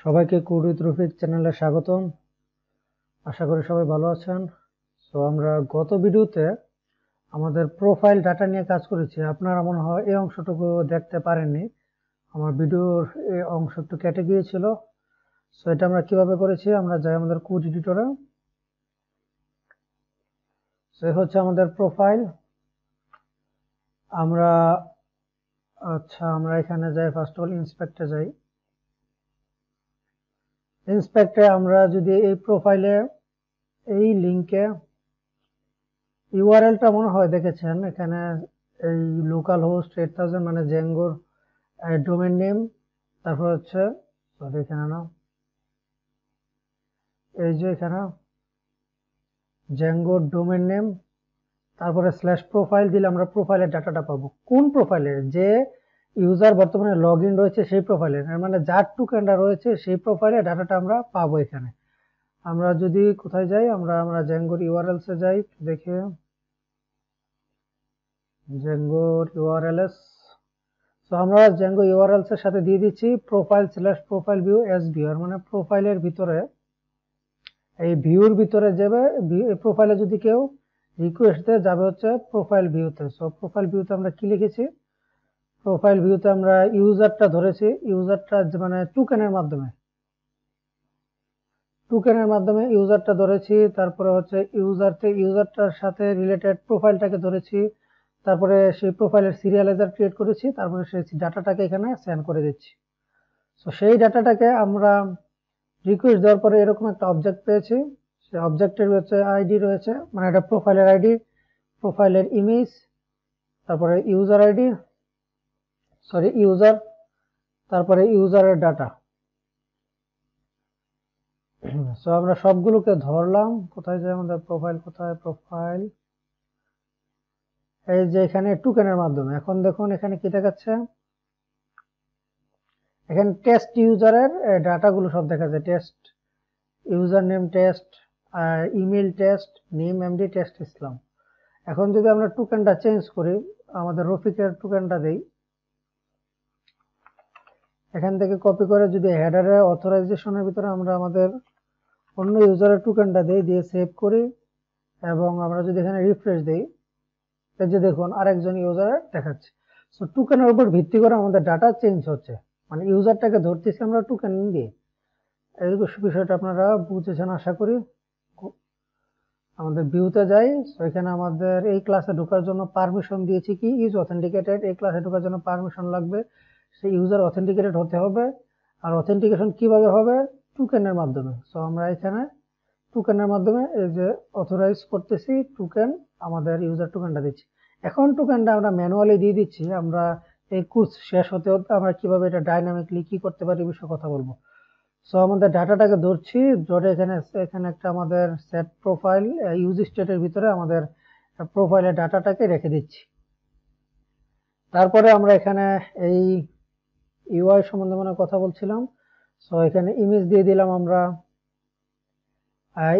সবাইকে code with Rafiq চ্যানেলে স্বাগতম। আশা করি সবাই ভালো আছেন। সো আমরা গত ভিডিওতে আমাদের প্রোফাইল ডাটা নিয়ে কাজ করেছি। আপনারা মনে হয় এই অংশটুকু দেখতে পারেননি, আমার ভিডিওর এই অংশ একটু কেটে গিয়েছিল। সো এটা আমরা কিভাবে করেছি, আমরা যাই আমাদের কোড এডিটরে। সো এই হচ্ছে আমাদের প্রোফাইল। আমরা এখানে যাই, ফার্স্ট অফ অল ইন্সপেক্টে যাই। ইন্সপেক্টে আমরা যদি এই প্রোফাইলে এই লিঙ্কে ইউআরএলটা মনে হয় দেখেছেন, এখানে এই লোকাল হোস্ট 8000 মানে জ্যাঙ্গোর ডোমেন নেম, তারপর হচ্ছে এখানে না, এই যে এখানে জ্যাঙ্গোর ডোমেন নেম, তারপরে স্ল্যাশ প্রোফাইল দিলে আমরা প্রোফাইলের ডাটাটা পাবো। কোন প্রোফাইলের? যে ইউজার বর্তমানে লগ ইন রয়েছে সেই প্রোফাইলের, মানে যার টোকেনটা রয়েছে সেই প্রোফাইলের ডাটাটা আমরা পাবো এখানে। আমরা যদি কোথায় যাই, আমরা জ্যাঙ্গোর ইউআরএলসে যাই, দেখে জ্যাঙ্গোর ইউআরএলএস। তো আমরা জ্যাঙ্গো ইউআরএলস এর সাথে দিয়ে দিচ্ছি profile slash profile view S viewer, মানে প্রোফাইলের ভিতরে এই ভিউর ভিতরে যাবে। প্রোফাইলে যদি কেউ রিকোয়েস্ট দেয় যাবে হচ্ছে প্রোফাইল ভিউতে। সো প্রোফাইল ভিউতে আমরা কি লিখেছি, প্রোফাইল ভিউতে আমরা ইউজারটা ধরেছি, ইউজারটা মানে টোকেনের মাধ্যমে ইউজারটা ধরেছি। তারপরে হচ্ছে ইউজারটার সাথে রিলেটেড প্রোফাইলটাকে ধরেছি, তারপরে সেই প্রোফাইলের সিরিয়ালাইজার ক্রিয়েট করেছি, তারপরে সেই ডাটাটাকে এখানে সেন্ড করে দিচ্ছি। সো সেই ডাটাটাকে আমরা রিকোয়েস্ট দেওয়ার পরে এরকম একটা অবজেক্ট পেয়েছি। সেই অবজেক্টের হচ্ছে আইডি রয়েছে, মানে এটা প্রোফাইলের আইডি, প্রোফাইলের ইমেজ, তারপরে ইউজার আইডি, ইউজার, তারপরে ইউজারের ডাটা। সো আমরা সবগুলোকে ধরলাম। কোথায় যায় আমাদের প্রোফাইল, কোথায় প্রোফাইল, এই যে এখানে টোকেনের মাধ্যমে। এখন দেখুন এখানে কি দেখাচ্ছে, এখানে টেস্ট ইউজারের ডাটাগুলো সব দেখা যায়। Test user name test, email test, name MD test Islam. এখন যদি আমরা টোকেনটা চেঞ্জ করি, আমাদের রফিকের টোকেনটা দেই, এখান থেকে কপি করে যদি হেডারে অথরাইজেশনের ভিতরে আমরা আমাদের অন্য ইউজারের টোকেনটা দেই, দিয়ে সেভ করি, এবং আমরা যদি এখানে রিফ্রেশ দেই, এই যে দেখুন আরেকজন ইউজার দেখাচ্ছে। সো টোকেনের উপর ভিত্তি করে আমাদের ডাটা চেঞ্জ হচ্ছে, মানে ইউজারটাকে ধরতেছি আমরা টোকেন দিয়ে। এই বিষয়টা আপনারা বুঝেছেন আশা করি। আমাদের ভিউতে যাই, সো এখানে আমাদের এই ক্লাসে ঢোকার জন্য পারমিশন দিয়েছি কি ইজ অথেন্টিকেটেড। এই ক্লাসে ঢোকার জন্য পারমিশন লাগবে, সেই ইউজার অথেন্টিকেটেড হতে হবে। আর অথেন্টিকেশন কিভাবে হবে? টোকেনের মাধ্যমে। সো আমরা এখানে টোকেনের মাধ্যমে এই যে অথরাইজ করতেছি, টোকেন আমাদের ইউজার টোকেনটা দিচ্ছি। এখন টোকেনটা আমরা ম্যানুয়ালি দিয়ে দিচ্ছি। আমরা এই কোর্স শেষ হতে হতে আমরা কিভাবে এটা ডাইনামিকলি কি করতে পারি এই বিষয়ে কথা বলবো। সো আমাদের ডাটাটাকে ধরছি, ধরে এখানে একটা আমাদের সেট প্রোফাইল ইউজ স্টেটের ভিতরে আমাদের প্রোফাইলের ডাটাটাকে রেখে দিচ্ছি। তারপরে আমরা এখানে এই ইউআই সম্বন্ধে কথা বলছিলাম। সো এখানে ইমেজ দিয়ে দিলাম আমরা,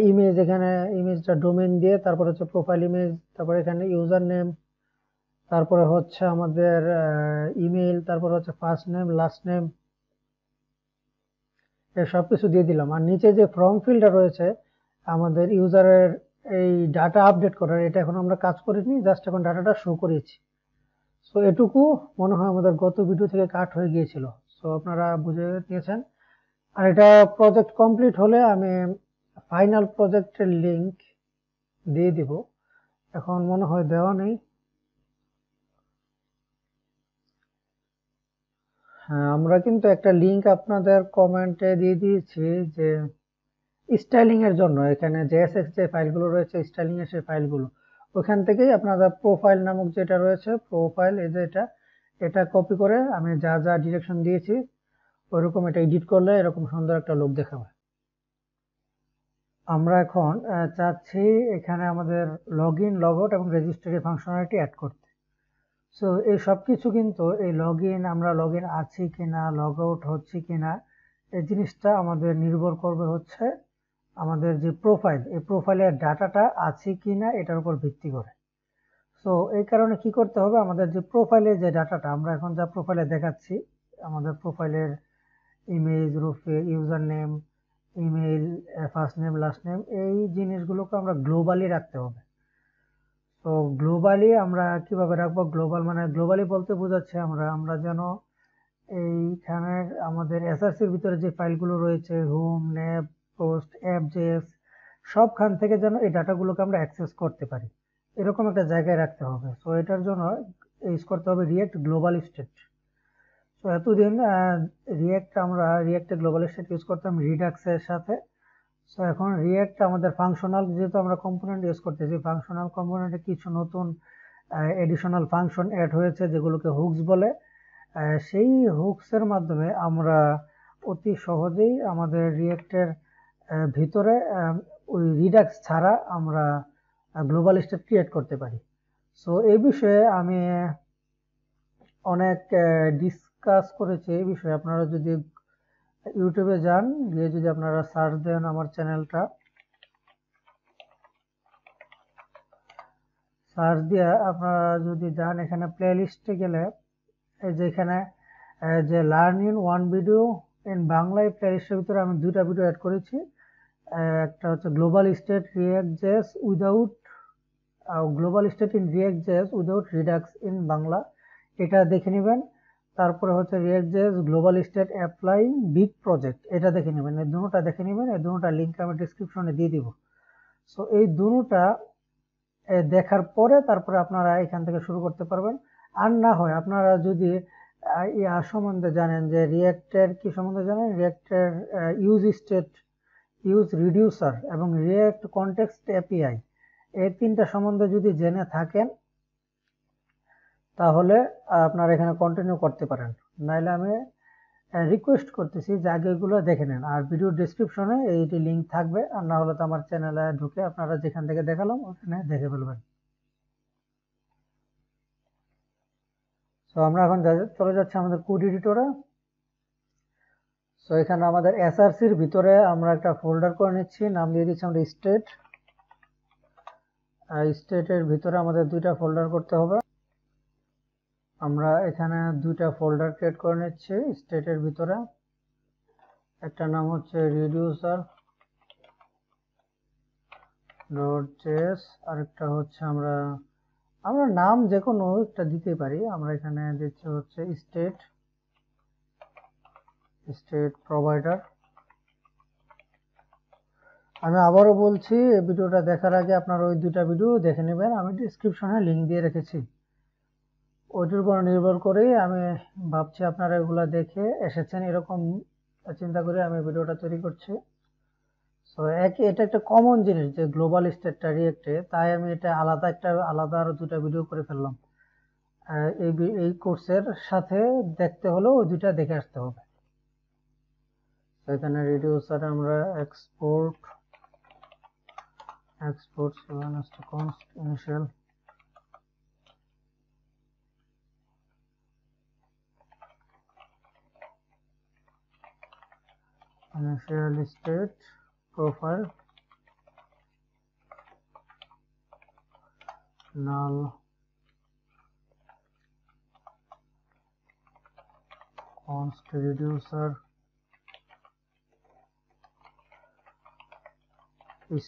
ইমেজ, এখানে ইমেজটা ডোমেইন দিয়ে, তারপরে হচ্ছে প্রোফাইল ইমেজ, তারপরে এখানে ইউজার নেম, তারপরে হচ্ছে আমাদের ইমেল, তারপরে হচ্ছে ফার্স্ট নেম লাস্ট নেম, সব কিছু দিয়ে দিলাম। আর নিচে যে ফর্ম ফিল্ডটা রয়েছে আমাদের ইউজারের এই ডাটা আপডেট করার, এটা এখন আমরা কাজ করিনি, জাস্ট এখন ডাটাটা শো করেছি। সো এটুকু মনে হয় আমাদের গত ভিডিও থেকে কাট হয়ে গিয়েছিল। সো আপনারা বুঝে নিয়েছেন। আর এটা প্রজেক্ট কমপ্লিট হলে আমি ফাইনাল প্রজেক্টের লিংক দিয়ে দিব, এখন মনে হয় দেওয়া নেই। হ্যাঁ, আমরা কিন্তু একটা লিংক আপনাদের কমেন্টে দিয়ে দিয়েছি যে স্টাইলিং এর জন্য। এখানে জেএসএক্স যে ফাইলগুলো রয়েছে স্টাইলিং এর সেই ফাইলগুলো, ওখান থেকেই আপনাদের প্রোফাইল নামক যেটা রয়েছে, প্রোফাইল এই যে এটা কপি করে আমি যা যা ডিরেকশন দিয়েছি ওইরকম এটা এডিট করলে এরকম সুন্দর একটা লুক দেখাবে। আমরা এখন চাচ্ছি এখানে আমাদের লগ ইন, লগ আউট এবং রেজিস্ট্রি ফাংশনালিটি অ্যাড করতে। সো এই সব কিছু কিন্তু এই লগ ইন, আমরা লগ ইন আছি কিনা, লগ আউট হচ্ছে কিনা, এই জিনিসটা আমাদের নির্ভর করবে হচ্ছে আমাদের যে প্রোফাইল, এই প্রোফাইলের ডাটাটা আছে কিনা এটার উপর ভিত্তি করে। সো এই কারণে কি করতে হবে, আমাদের যে প্রোফাইলের যে ডাটাটা আমরা এখন যা প্রোফাইলে দেখাচ্ছি, আমাদের প্রোফাইলের image, user name, email, first name, last name, এই জিনিসগুলোকে আমরা গ্লোবালি রাখতে হবে। তো গ্লোবালি আমরা কিভাবে রাখবো? গ্লোবাল মানে গ্লোবালি বলতে বোঝাচ্ছে আমরা যেন এইখানে আমাদের এসআরসির ভিতরে যে ফাইলগুলো রয়েছে, হোম, নেপ, পোস্ট, অ্যাপ.js, সবখান থেকে যেন এই ডাটাগুলোকে আমরা অ্যাক্সেস করতে পারি, এরকম একটা জায়গায় রাখতে হবে। সো এটার জন্য ইউজ করতে হবে রিয়েক্ট গ্লোবাল স্টেট। তো এতদিন রিয়েক্টে গ্লোবাল স্টেট ইউজ করতাম রিডাক্সের সাথে। সো এখন রিয়েক্ট আমাদের ফাংশনাল, যেহেতু আমরা কম্পোনেন্ট ইউজ করতেছি, ফাংশনাল কম্পোনেন্টে কিছু নতুন এডিশনাল ফাংশন অ্যাড হয়েছে যেগুলোকে হুকস বলে। সেই হুকসের মাধ্যমে আমরা অতি সহজেই আমাদের রিয়েক্টের ভিতরে ওই রিডাক্স ছাড়া আমরা গ্লোবাল স্টেট ক্রিয়েট করতে পারি। সো এই বিষয়ে আমি অনেক ডিসকাস করেছি। এই বিষয়ে আপনারা যদি ইউটিউবে যান, গিয়ে যদি আপনারা সার্চ দেন আমার চ্যানেলটা, সার্চ দিয়ে আপনারা যদি যান, এখানে প্লে লিস্টে গেলে এই যে এখানে যে learn in one video in Bangla, এই প্লে লিস্টের ভিতরে আমি দুইটা ভিডিও অ্যাড করেছি। একটা হচ্ছে global state React without global state in React without Redux in Bangla, এটা দেখে নেবেন। তারপরে হচ্ছে React global state applying big project, এটা দেখে নেবেন। এই দুটোটা দেখে নেবেন, এই দুটোটা লিঙ্ক আমি ডিসক্রিপশনে দিয়ে দিব। সো এই দুটোটা দেখার পরে তারপরে আপনারা এখান থেকে শুরু করতে পারবেন। আর না হয় আপনারা যদি ইয়া সম্বন্ধে জানেন, যে রিয়েক্টের কি সম্বন্ধে জানেন, রিয়েক্টের ইউজ স্টেট, ইউজ রিডিউসার এবং রিয়েক্ট কনটেক্সট এপিআই, এই তিনটা সম্বন্ধে যদি জেনে থাকেন তাহলে আপনারা এখানে কন্টিনিউ করতে পারেন। নাইলে আমি রিকোয়েস্ট করতেছি যে আগে এগুলো দেখে নেন, আর ভিডিও ডিসক্রিপশনে এইটি লিঙ্ক থাকবে, আর না হলে তো আমার চ্যানেলে ঢুকে আপনারা যেখান থেকে দেখালাম ওখানে দেখে ফেলবেন। সো আমরা এখন চলে যাচ্ছি আমাদের কোড এডিটরে। সো এখানে আমাদের এসআরসির ভিতরে আমরা একটা ফোল্ডার করে নিচ্ছি, নাম দিয়ে দিচ্ছি আমরা স্টেট। স্টেটের ভিতরে আমাদের দুইটা ফোল্ডার করতে হবে। আমরা এখানে দুইটা ফোল্ডার ক্রিয়েট করে নিচ্ছি স্টেটের ভিতরে। একটা নাম হচ্ছে রিডিউসার .js, আরেকটা হচ্ছে আমরা নাম যে কোনো একটা দিতে পারি। আমরা এখানে দিচ্ছি হচ্ছে স্টেট প্রোভাইডার। আমি আবারও বলছি, এই ভিডিওটা দেখার আগে আপনারা ওই দুইটা ভিডিও দেখে নেবেন, আমি ডিসক্রিপশনে লিঙ্ক দিয়ে রেখেছি। ওইটার উপর নির্ভর করেই আমি ভাবছি আপনারা এগুলা দেখে এসেছেন, এরকম চিন্তা করে আমি ভিডিওটা তৈরি করছি। সো এটা একটা কমন জিনিস যে গ্লোবাল স্টেটটা রিয়েক্টে, তাই আমি এটা আলাদা আরো দুটা ভিডিও করে ফেললাম। এই কোর্সের সাথে দেখতে হলেও ওই দুইটা দেখে আসতে হবে। এখানে রিডিউসারে আমরা export const initial state profile null const reducer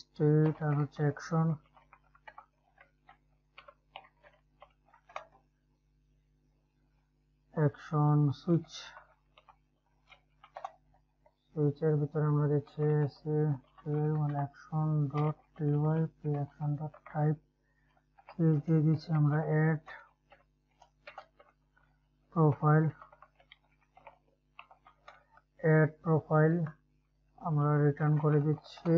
state আর হচ্ছে action switch, সুইচের ভিতরে আমরা দিচ্ছি action.py action.type, দিয়ে দিচ্ছি আমরা add profile, আমরা রিটার্ন করে দিচ্ছি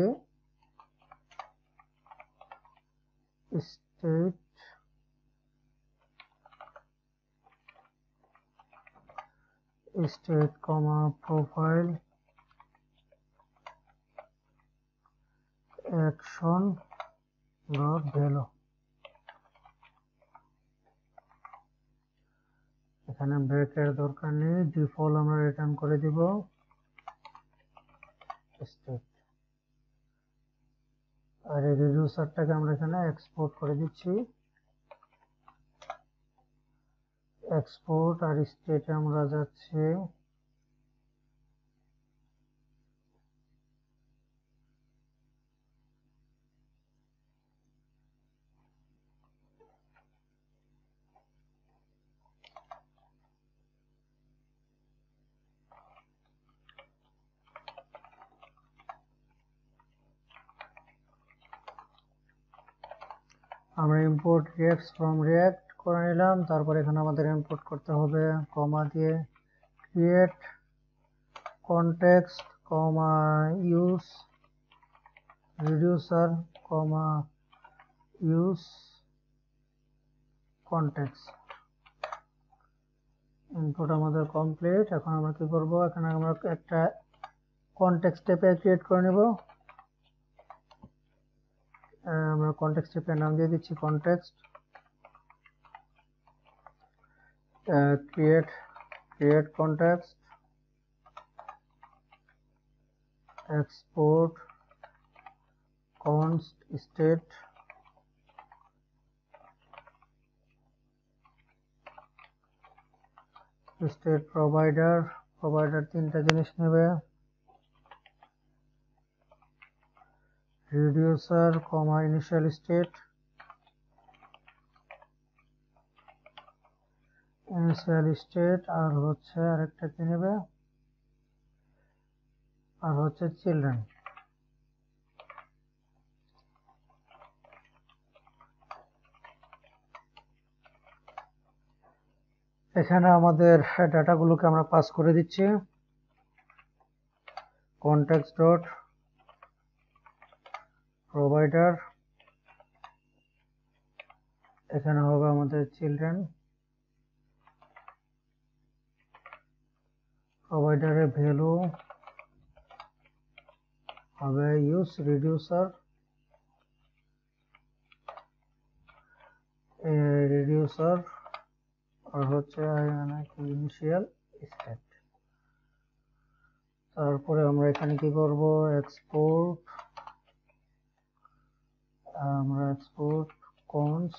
state profile action.value। এখানে ব্রেকের দরকার নেই, ডিফল্ট আমরা রিটার্ন করে দিব স্টেট। আর এই রিডিউসারটাকে আমরা এখানে এক্সপোর্ট করে দিচ্ছি। এক্সপোর্ট আর স্টেটে আমরা যাচ্ছি, আমরা ইম্পোর্ট রিঅ্যাক্টস ফ্রম রিঅ্যাক্ট করে নিলাম। তারপর এখানে আমাদের ইম্পোর্ট করতে হবে কমা দিয়ে ক্রিয়েট কনটেক্সট কমা ইউজ রিডিউসার কমা ইউজ কনটেক্সট। ইনপুট আমাদের কমপ্লিট। এখন আমরা কি করব, এখানে আমরা একটা কনটেক্সট API ক্রিয়েট করে নেব। আমরা কনটেক্সট API নাম দিয়ে দিচ্ছি context create context export const state provider তিনটা জিনিস নেবে, reducer comma initial state আর হচ্ছে আরেকটা কি নেবে, আর হচ্ছে চিলড্রেন। এখানে আমাদের ডাটাগুলোকে আমরা পাস করে দিচ্ছি context dot provider, এখানে হবে আমাদের চিলড্রেন, প্রোভাইডারের ভ্যালু হবে ইউজ রিডিউসার আর হচ্ছে ইনিশিয়াল স্টেট। তারপরে আমরা এখানে কি করব, export const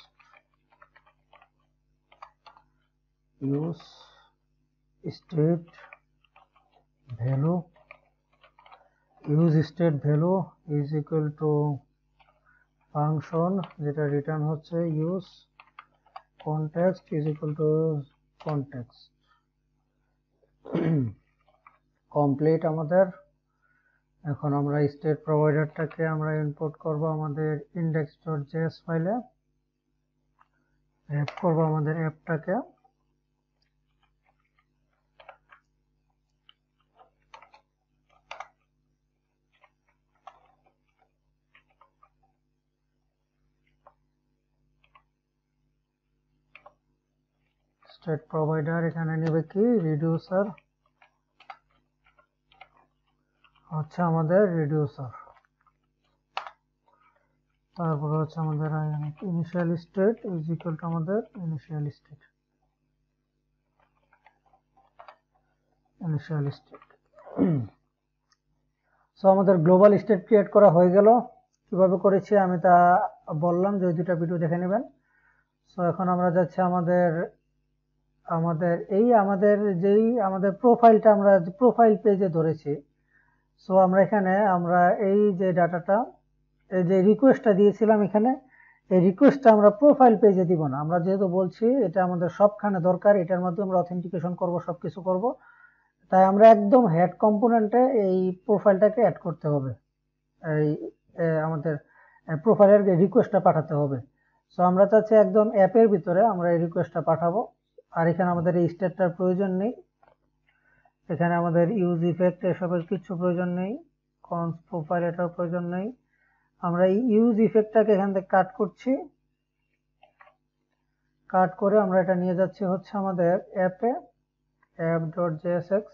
use state value is equal to function যেটা রিটার্ন হচ্ছে use context is equal to context complete আমাদের। এখন আমরা স্টেট প্রোভাইডারটাকে আমরা ইম্পোর্ট করব আমাদের index.js ফাইলে, অ্যাড করব আমাদের অ্যাপটাকে। স্টেট প্রোভাইডার এখানে নেবে কি রিডিউসার, হচ্ছে আমাদের রিডিউসার, তারপর হচ্ছে আমাদের initial state is equal two আমাদের ইনিশিয়াল স্টেট সো আমাদের গ্লোবাল স্টেট ক্রিয়েট করা হয়ে গেল। কিভাবে করেছি আমি তা বললাম, যে ওই দুটা ভিডিও দেখে নেবেন। সো এখন আমরা যাচ্ছি আমাদের প্রোফাইলটা আমরা প্রোফাইল পেজে ধরেছি। সো আমরা এখানে এই যে ডাটাটা, এই যে রিকোয়েস্টটা দিয়েছিলাম এখানে, এই রিকোয়েস্টটা আমরা প্রোফাইল পেজে দিব না। আমরা যেহেতু বলছি এটা আমাদের সবখানে দরকার, এটার মাধ্যমে আমরা অথেন্টিকেশন করব, সবকিছু করব, তাই আমরা একদম হেড কম্পোনেন্টে এই প্রোফাইলটাকে অ্যাড করতে হবে, এই আমাদের প্রোফাইলের রিকোয়েস্টটা পাঠাতে হবে। সো আমরা চাচ্ছি একদম অ্যাপের ভিতরে আমরা এই রিকোয়েস্টটা পাঠাবো। আর এখানে আমাদের এই স্টেটটার প্রয়োজন নেই, এখানে আমাদের ইউজ ইফেক্ট এসবের কিছু প্রয়োজন নেই, কনস প্রোফাইল এটার প্রয়োজন নেই। আমরা এই ইউজ ইফেক্টটাকে এখান থেকে কাট করছি, কাট করে আমরা এটা নিয়ে যাচ্ছি হচ্ছে আমাদের অ্যাপে, app.jsx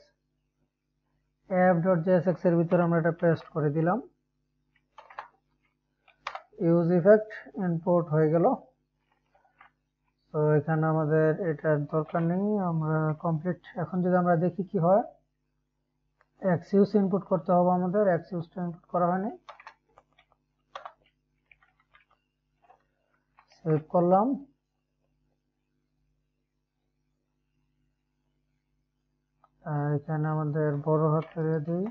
এর ভিতরে আমরা এটা পেস্ট করে দিলাম। ইউজ ইফেক্ট ইম্পোর্ট হয়ে গেল। তো এখানে আমাদের এটার দরকার নেই, আমরা কমপ্লিট। এখন যদি আমরা দেখি কি হয়, এক্সিউজ ইনপুট করতে হবে আমাদের, এক্সিউজটা ইনপুট করা হয়নি। সেভ করলাম। এখানে আমাদের বড় হাতের দিই,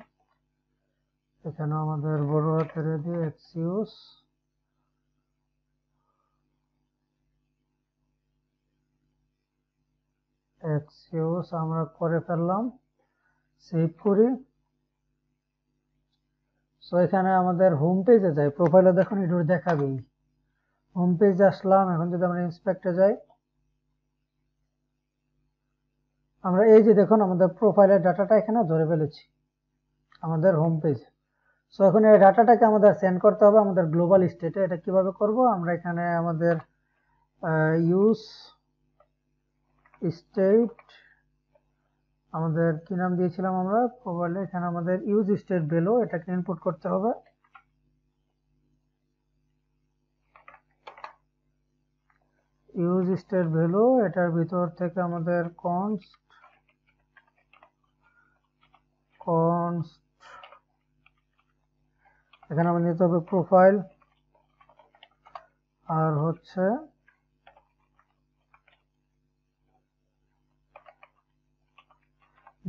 এখানে আমাদের বড় হাতের দিই এক্সকিউজ। আমরা করে ফেললাম, সেভ করি। সো এখানে আমাদের হোম পেজে যাই, প্রোফাইলে দেখুন এটা দেখাবেই। হোম পেজে আসলাম, এখন যদি আমরা ইন্সপেক্টে যাই, আমরা এই যে দেখুন আমাদের প্রোফাইলের ডাটাটা এখানে ধরে ফেলেছি আমাদের হোম পেজ। সো এখন এই ডাটাটাকে আমাদের সেন্ড করতে হবে আমাদের গ্লোবাল স্টেটে। এটা কিভাবে করব, আমরা এখানে আমাদের ইউজ স্টেট, আমাদের কি নাম দিয়েছিলাম আমরা প্রোফাইলে, এখানে আমাদের ইউজ স্টেট ভ্যালু, এটাকে ইনপুট করতে হবে। ইউজ স্টেট ভ্যালু, এটার ভিতর থেকে আমাদের কনস্ট এখানে আমাদের নিতে হবে প্রোফাইল, আর হচ্ছে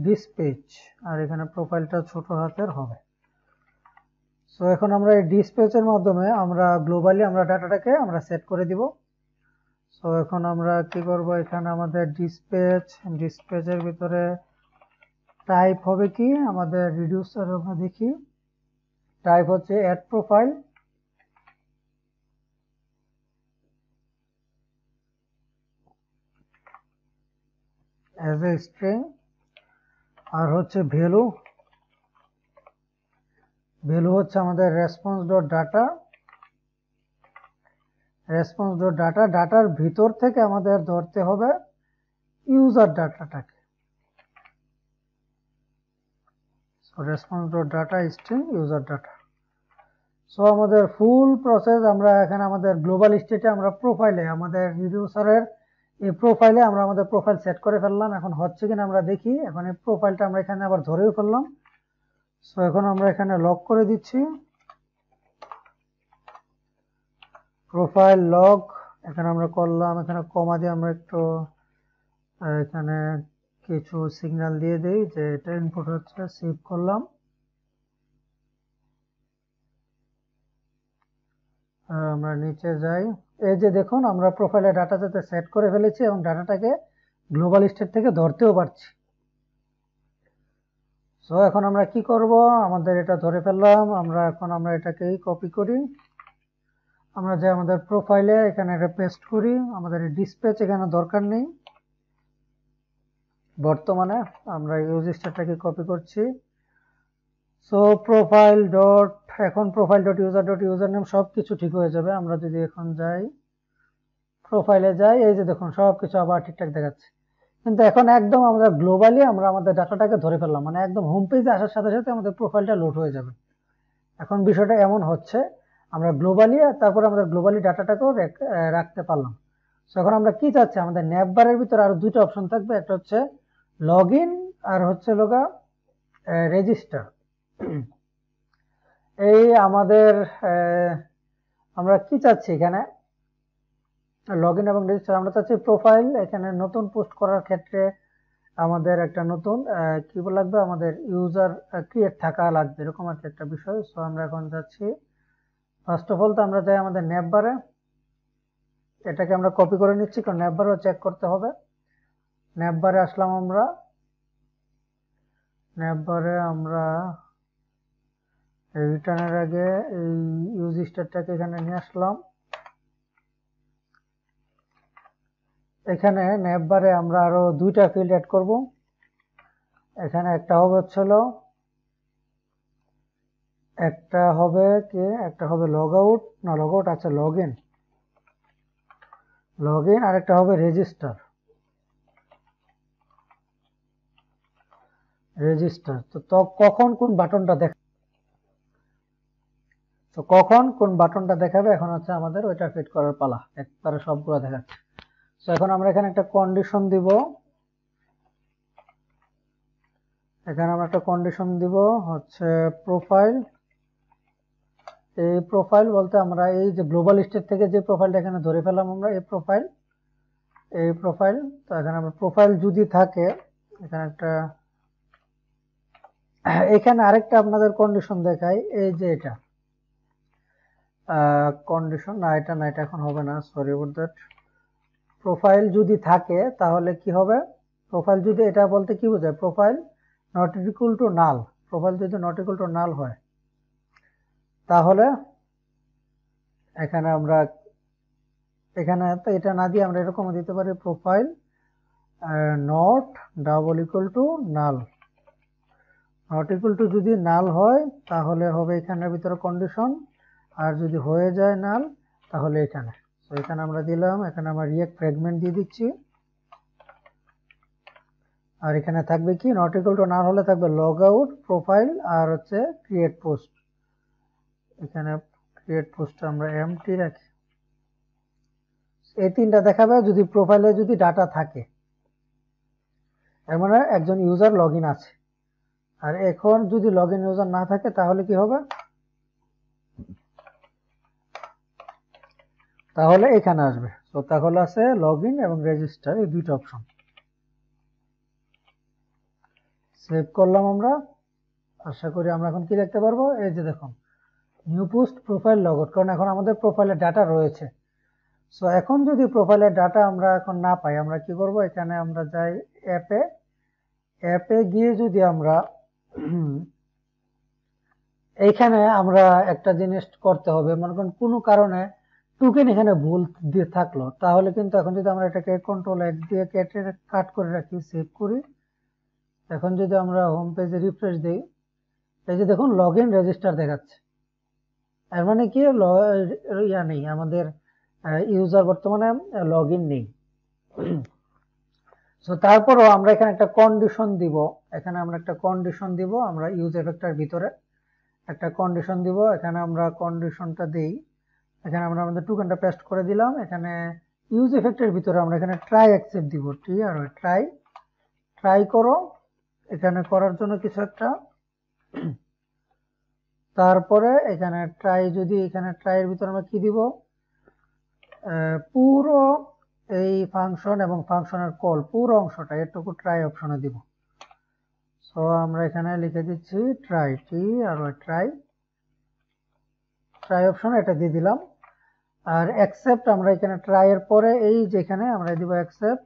দিস পেজ, আর এখানে প্রোফাইলটা ছোট হাতের হবে। সো এখন আমরা এই দিস পেজের মাধ্যমে আমরা গ্লোবালি আমরা ডাটাটাকে আমরা সেট করে দিব। সো এখন আমরা কি করব, এখানে আমাদের দিস পেজের ভিতরে টাইপ হবে কি আমাদের রিডিউসার, আমরা দেখি টাইপ হচ্ছে add profile, as a string, আর হচ্ছে ভ্যালু হচ্ছে আমাদের রেসপন্স ডট ডাটা। ডাটার ভিতর থেকে আমাদের ধরতে হবে ইউজার ডাটাটাকে। Response dot data string user data. So আমাদের ফুল প্রসেস আমরা এখানে আমাদের গ্লোবাল স্টেটে আমরা প্রোফাইলে আমাদের রিডিউসারের এই প্রোফাইলে আমরা আমাদের প্রোফাইল সেট করে ফেললাম। এখন হচ্ছে কিনা আমরা দেখি। এখন এই প্রোফাইলটা আমরা এখানে আবার ধরেও ফেললাম। সো এখন আমরা এখানে লক করে দিচ্ছি, প্রোফাইল লগ এখানে আমরা করলাম। এখানে কমা দিয়ে আমরা একটু এখানে কিছু সিগন্যাল দিয়ে দেই যে এটা ইনপুট হচ্ছে, সেভ করলাম। আমরা নিচে যাই, এই যে দেখুন আমরা প্রোফাইলের ডাটা যাতে সেট করে ফেলেছি এবং ডাটাটাকে গ্লোবাল স্টেট থেকে ধরতেও পারছি। সো এখন আমরা কি করব, আমাদের এটা ধরে ফেললাম, এখন আমরা এটাকেই কপি করি, আমরা যে আমাদের প্রোফাইলে এখানে এটা পেস্ট করি। আমাদের ডিসপ্যাচ এখানে দরকার নেই বর্তমানে, আমরা ইউজ স্টেটটাকে কপি করছি। সো প্রোফাইল ডট, এখন প্রোফাইল ডট ইউজার নেম সব কিছু ঠিক হয়ে যাবে। আমরা যদি এখন যাই প্রোফাইলে যাই, এই যে দেখুন সব কিছু আবার ঠিকঠাক দেখাচ্ছে। কিন্তু এখন একদম আমরা গ্লোবালি আমরা আমাদের ডাটাটাকে ধরে ফেললাম, মানে একদম হোম পেজে আসার সাথে সাথে আমাদের প্রোফাইলটা লোড হয়ে যাবে। এখন বিষয়টা এমন হচ্ছে, আমরা গ্লোবালি তারপরে আমাদের গ্লোবালি ডাটাটাকেও রাখতে পারলাম। সো এখন আমরা কি চাচ্ছি, আমাদের ন্যাপ বারের ভিতরে আরো দুইটা অপশন থাকবে, একটা হচ্ছে লগ ইন আর হচ্ছে লগা রেজিস্টার। এই আমাদের আমরা কি চাচ্ছি এখানে লগ ইন এবং রেজিস্টার, আমরা চাচ্ছি প্রোফাইল এখানে নতুন পোস্ট করার ক্ষেত্রে আমাদের একটা নতুন কি লাগবে, আমাদের ইউজার ক্রিয়েট থাকা লাগবে, এরকম আর কি একটা বিষয়। সো আমরা এখন যাচ্ছি, ফার্স্ট অফ অল তো আমরা যাই আমাদের ন্যাপ বারে, এটাকে আমরা কপি করে নিচ্ছি কারণ ন্যাপ বারেও চেক করতে হবে। ন্যাপ বারে আসলাম, আমরা ন্যাপ বারে আমরা রিটার্নের আগে এই ইউজ স্টেটটাকে এখানে নিয়ে আসলাম। এখানে ন্যাপ বারে আমরা আরো দুইটা ফিল্ড অ্যাড করব। এখানে একটা হবে হচ্ছিল, একটা হবে কি, একটা হবে লগ আউট, না লগ আউট, আচ্ছা লগ ইন, আর একটা হবে রেজিস্টার। তো কখন কোন বাটনটা দেখাবে এখন হচ্ছে আমাদের ওইটা ফিট করার পালা, একবারে সবগুলো দেখাচ্ছে। তো এখন আমরা এখানে একটা কন্ডিশন দিব, হচ্ছে প্রোফাইল এই প্রোফাইল বলতে আমরা এই যে গ্লোবাল স্টেট থেকে যে প্রোফাইলটা এখানে ধরে ফেলাম আমরা এই প্রোফাইল তো এখানে আমরা প্রোফাইল যদি থাকে এখানে একটা এখানে আরেকটা আপনাদের কন্ডিশন দেখাই এই যে এটা কন্ডিশন না এটা এখন হবে না, সরি অ্যাবাউট দ্যাট। প্রোফাইল যদি থাকে তাহলে কি হবে, প্রোফাইল যদি এটা বলতে কি বোঝায়, profile not equal to null, profile যদি নট ইকুয়াল টু নাল হয় তাহলে এখানে আমরা এখানে তো এটা না দিয়ে আমরা এরকম দিতে পারি profile not double equal to null. Not equal to যদি নাল হয় তাহলে হবে এখানের ভিতরে কন্ডিশন, আর যদি হয়ে যায় নাল তাহলে এখানে। তো এখানে আমরা দিলাম, এখানে আমরা রিঅ্যাক্ট ফ্র্যাগমেন্ট দিয়ে দিচ্ছি, আর এখানে থাকবে কি নট ইকুয়াল টু নাল হলে থাকবে লগ আউট প্রোফাইল আর হচ্ছে ক্রিয়েট পোস্ট। এখানে ক্রিয়েট পোস্ট আমরা এমটি রাখি। এই তিনটা দেখাবে যদি প্রোফাইলে যদি ডাটা থাকে, এর মানে একজন ইউজার লগ ইন আছে। আর এখন যদি লগ ইন ইউজার না থাকে তাহলে কি হবে, তাহলে এখানে আসবে। তো তাহলে আছে লগ ইন এবং রেজিস্টার, এই দুইটা অপশন। সেভ করলাম আমরা, আশা করি আমরা এখন কি দেখতে পারবো, এই যে দেখুন new post profile log out, কারণ এখন আমাদের প্রোফাইলে ডাটা রয়েছে। সো এখন যদি প্রোফাইলের ডাটা আমরা এখন না পাই আমরা কি করব, এখানে আমরা যাই অ্যাপে গিয়ে যদি আমরা এইখানে আমরা একটা জিনিস করতে হবে, মনে করেন কোনো কারণে টোকেন এখানে ভুল দিয়ে থাকলো, তাহলে কিন্তু এখন যদি আমরা এটাকে কন্ট্রোল এক দিয়ে কেটে কাট করে রাখি, সেভ করি, এখন যদি আমরা হোম পেজে রিফ্রেশ দিই, এই যে দেখুন লগ ইন রেজিস্টার দেখাচ্ছে। এর মানে কি ইয়া নেই, আমাদের ইউজার বর্তমানে লগ ইন নেই। সো তারপরও আমরা এখানে একটা কন্ডিশন দিব, এখানে আমরা একটা কন্ডিশন দিব, আমরা ইউজ এফেক্টের ভিতরে একটা কন্ডিশন দিব। এখানে আমরা কন্ডিশনটা দেই, এখানে আমরা আমাদের টোকেনটা পেস্ট করে দিলাম। এখানে ইউজ এফেক্টের ভিতরে আমরা এখানে ট্রাই অ্যাকসেপ্ট দিব, টি আর ট্রাই করো, এখানে করার জন্য কিছু একটা, তারপরে এখানে ট্রাই, যদি এখানে ট্রাইয়ের ভিতরে আমরা কি দিব, পুরো এই ফাংশন এবং ফাংশনের কল পুরো অংশটা এটুকু ট্রাই অপশনে দিব। সো আমরা এখানে লিখে দিচ্ছি ট্রাই, টি আর ট্রাই অপশন এটা দিয়ে দিলাম। আর অ্যাকসেপ্ট আমরা এখানে ট্রাই এর পরে এই যেখানে আমরা দিব অ্যাকসেপ্ট,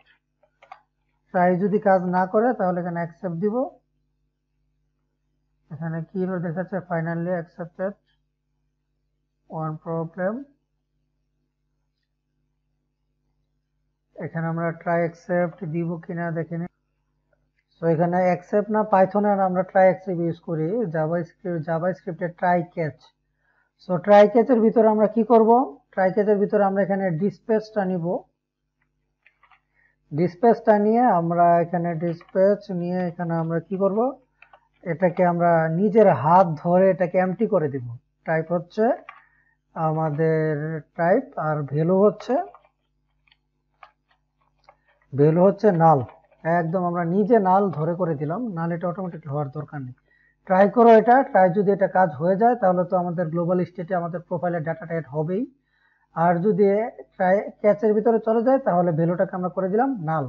ট্রাই যদি কাজ না করে তাহলে এখানে অ্যাকসেপ্ট দিব। এখানে কি দেখাচ্ছে, ফাইনালি অ্যাকসেপ্টেড ওয়ান প্রবলেম, এখানে আমরা ট্রাই অ্যাকসেপ্ট দিব কিনা দেখিনি। সো এখানে অ্যাকসেপ্ট না, পাইথনের আমরা ট্রাই অ্যাকসেপ্ট ইউজ করি, জাভাস্ক্রিপ্টের ট্রাই ক্যাচ। সো ট্রাই ক্যাচের ভিতরে আমরা কি করব, ট্রাই ক্যাচের ভিতরে আমরা এখানে ডিসপ্যাচটা নিব, ডিসপ্যাচটা নিয়ে আমরা এখানে ডিসপ্যাচ নিয়ে এখানে আমরা কি করব, এটাকে আমরা নিজের হাত ধরে এটাকে এমটি করে দিব। টাইপ হচ্ছে আমাদের টাইপ আর ভ্যালু হচ্ছে নাল, একদম আমরা নিজে নাল ধরে করে দিলাম, নাল এটা অটোমেটিক হওয়ার দরকার নেই। ট্রাই করো এটা, ট্রাই যদি এটা কাজ হয়ে যায় তাহলে তো আমাদের গ্লোবাল স্টেটে আমাদের প্রোফাইলের ডাটাটা এড হবেই, আর যদি ট্রাই ক্যাচের ভিতরে চলে যায় তাহলে ভ্যালুটাকে আমরা করে দিলাম নাল।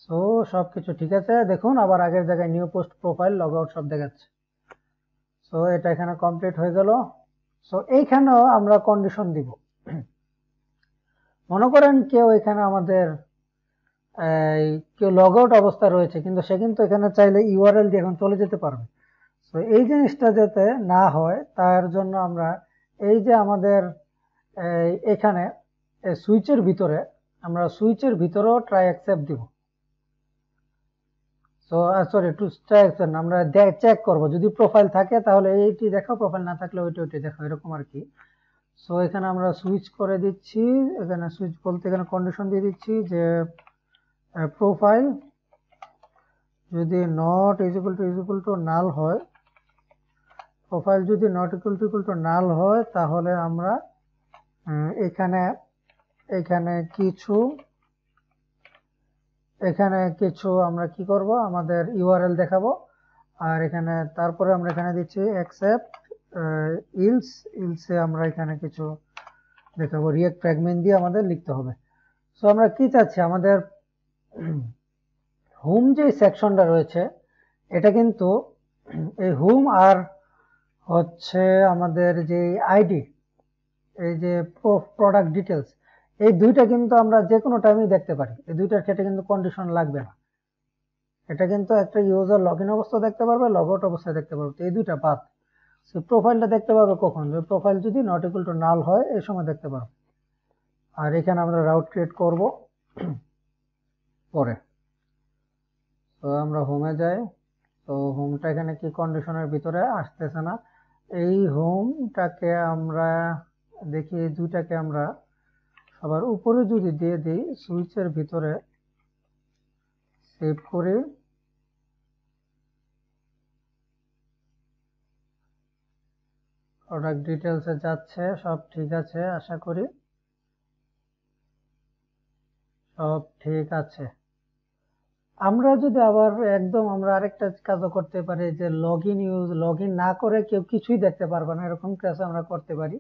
সো সবকিছু ঠিক আছে, দেখুন আবার আগের জায়গায় new post profile log out সব দেখাচ্ছে। সো এটা এখানে কমপ্লিট হয়ে গেল। সো এইখানেও আমরা কন্ডিশন দিব, মনে করেন কেউ এখানে আমাদের কেউ লগ আউট অবস্থা রয়েছে কিন্তু সে কিন্তু এখানে চাইলে ইউআরএল দিয়ে এখন চলে যেতে পারবে। সো এই জিনিসটা যাতে না হয় তার জন্য আমরা এই যে আমাদের এখানে সুইচের ভিতরে আমরা সুইচের ভিতরেও ট্রাই অ্যাকসেপ্ট দিব। So sorry to try accept আমরা চেক করব, যদি প্রোফাইল থাকে তাহলে এইটি দেখো, প্রোফাইল না থাকলে ওইটি দেখো, এরকম আর কি। সো এখানে আমরা সুইচ করে দিচ্ছি, এখানে সুইচ বলতে এখানে কন্ডিশন দিয়ে দিচ্ছি যে প্রোফাইল যদি নট ইকুয়াল টু নাল হয়, প্রোফাইল যদি নট ইকুয়াল টু নাল হয় তাহলে আমরা এখানে কিছু আমরা কি করব, আমাদের ইউআরএল দেখাবো, আর এখানে তারপরে আমরা এখানে দিচ্ছি অ্যাকসেপ্ট ইলসে আমরা এখানে কিছু দেখাবো, রিয়েক্ট ফ্র্যাগমেন্ট দিয়ে আমাদের লিখতে হবে। সো আমরা কি চাচ্ছি, আমাদের হোম যে সেকশনটা রয়েছে এটা কিন্তু এই হোম আর হচ্ছে আমাদের যে আইডি, এই যে প্রোডাক্ট ডিটেলস, এই দুইটা কিন্তু আমরা যে কোনো টাইমে দেখতে পারি। এই দুইটার ক্ষেত্রে কিন্তু কন্ডিশন লাগবে না। এটা কিন্তু একটা ইউজার লগ ইন অবস্থা দেখতে পারবে, লগ আউট অবস্থায় দেখতে পারবে, এই দুইটা বাদ। প্রোফাইলটা দেখতে পারবে কখন, প্রোফাইল যদি নট ইকুয়াল টু নাল হয় এই সময় দেখতে পারবে। আর এখানে আমরা রাউট ক্রিয়েট করব পরে। তো আমরা হোমে যাই, তো হোমটা এখানে কি কন্ডিশনের ভিতরে আসতেছে না। এই হোমটাকে আমরা দেখি, দুইটাকে আমরা সবার উপরে যদি দিয়ে দিই, সুইচের ভিতরে সেভ করি, প্রোডাক্ট ডিটেলসে যাচ্ছে, সব ঠিক আছে, আশা করি সব ঠিক আছে। আমরা যদি আবার একদম আমরা আরেকটা কাজও করতে পারি, যে লগ ইন না করে কেউ কিছুই দেখতে পারবে না, এরকম কাজ আমরা করতে পারি।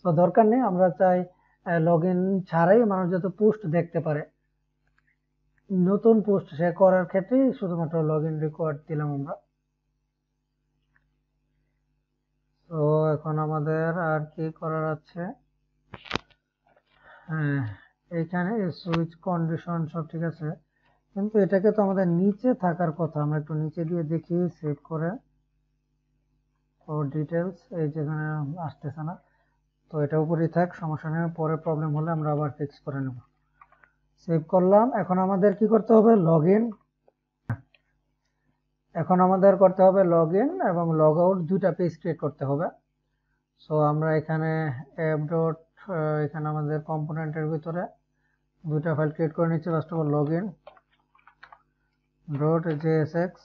তো দরকার নেই, আমরা চাই লগ ইন ছাড়াই মানুষ যত পোস্ট দেখতে পারে, নতুন পোস্ট সে করার ক্ষেত্রে শুধুমাত্র লগ ইন রিকোয়ার্ড দিলাম আমরা। তো এখন আমাদের আর কি করার আছে, হ্যাঁ এখানে সুইচ কন্ডিশন সব ঠিক আছে, কিন্তু এটাকে তো আমাদের নিচে থাকার কথা। আমরা একটু নিচে দিয়ে দেখি, সেভ করে ডিটেলস, এই যেখানে আসতেছে না, তো এটা উপরেই থাক, সমস্যা নেই, পরে প্রবলেম হলে আমরা আবার ফিক্স করে নেব। সেভ করলাম। এখন আমাদের কি করতে হবে, লগ ইন। এখন আমাদের করতে হবে লগ ইন এবং লগ আউট, দুইটা পেজ ক্রিয়েট করতে হবে। সো আমরা এখানে অ্যাপ ডট, এখানে আমাদের কম্পোনেন্টের ভিতরে দুইটা ফাইল ক্রিয়েট করে নিচ্ছি। First of all log in dot JSX,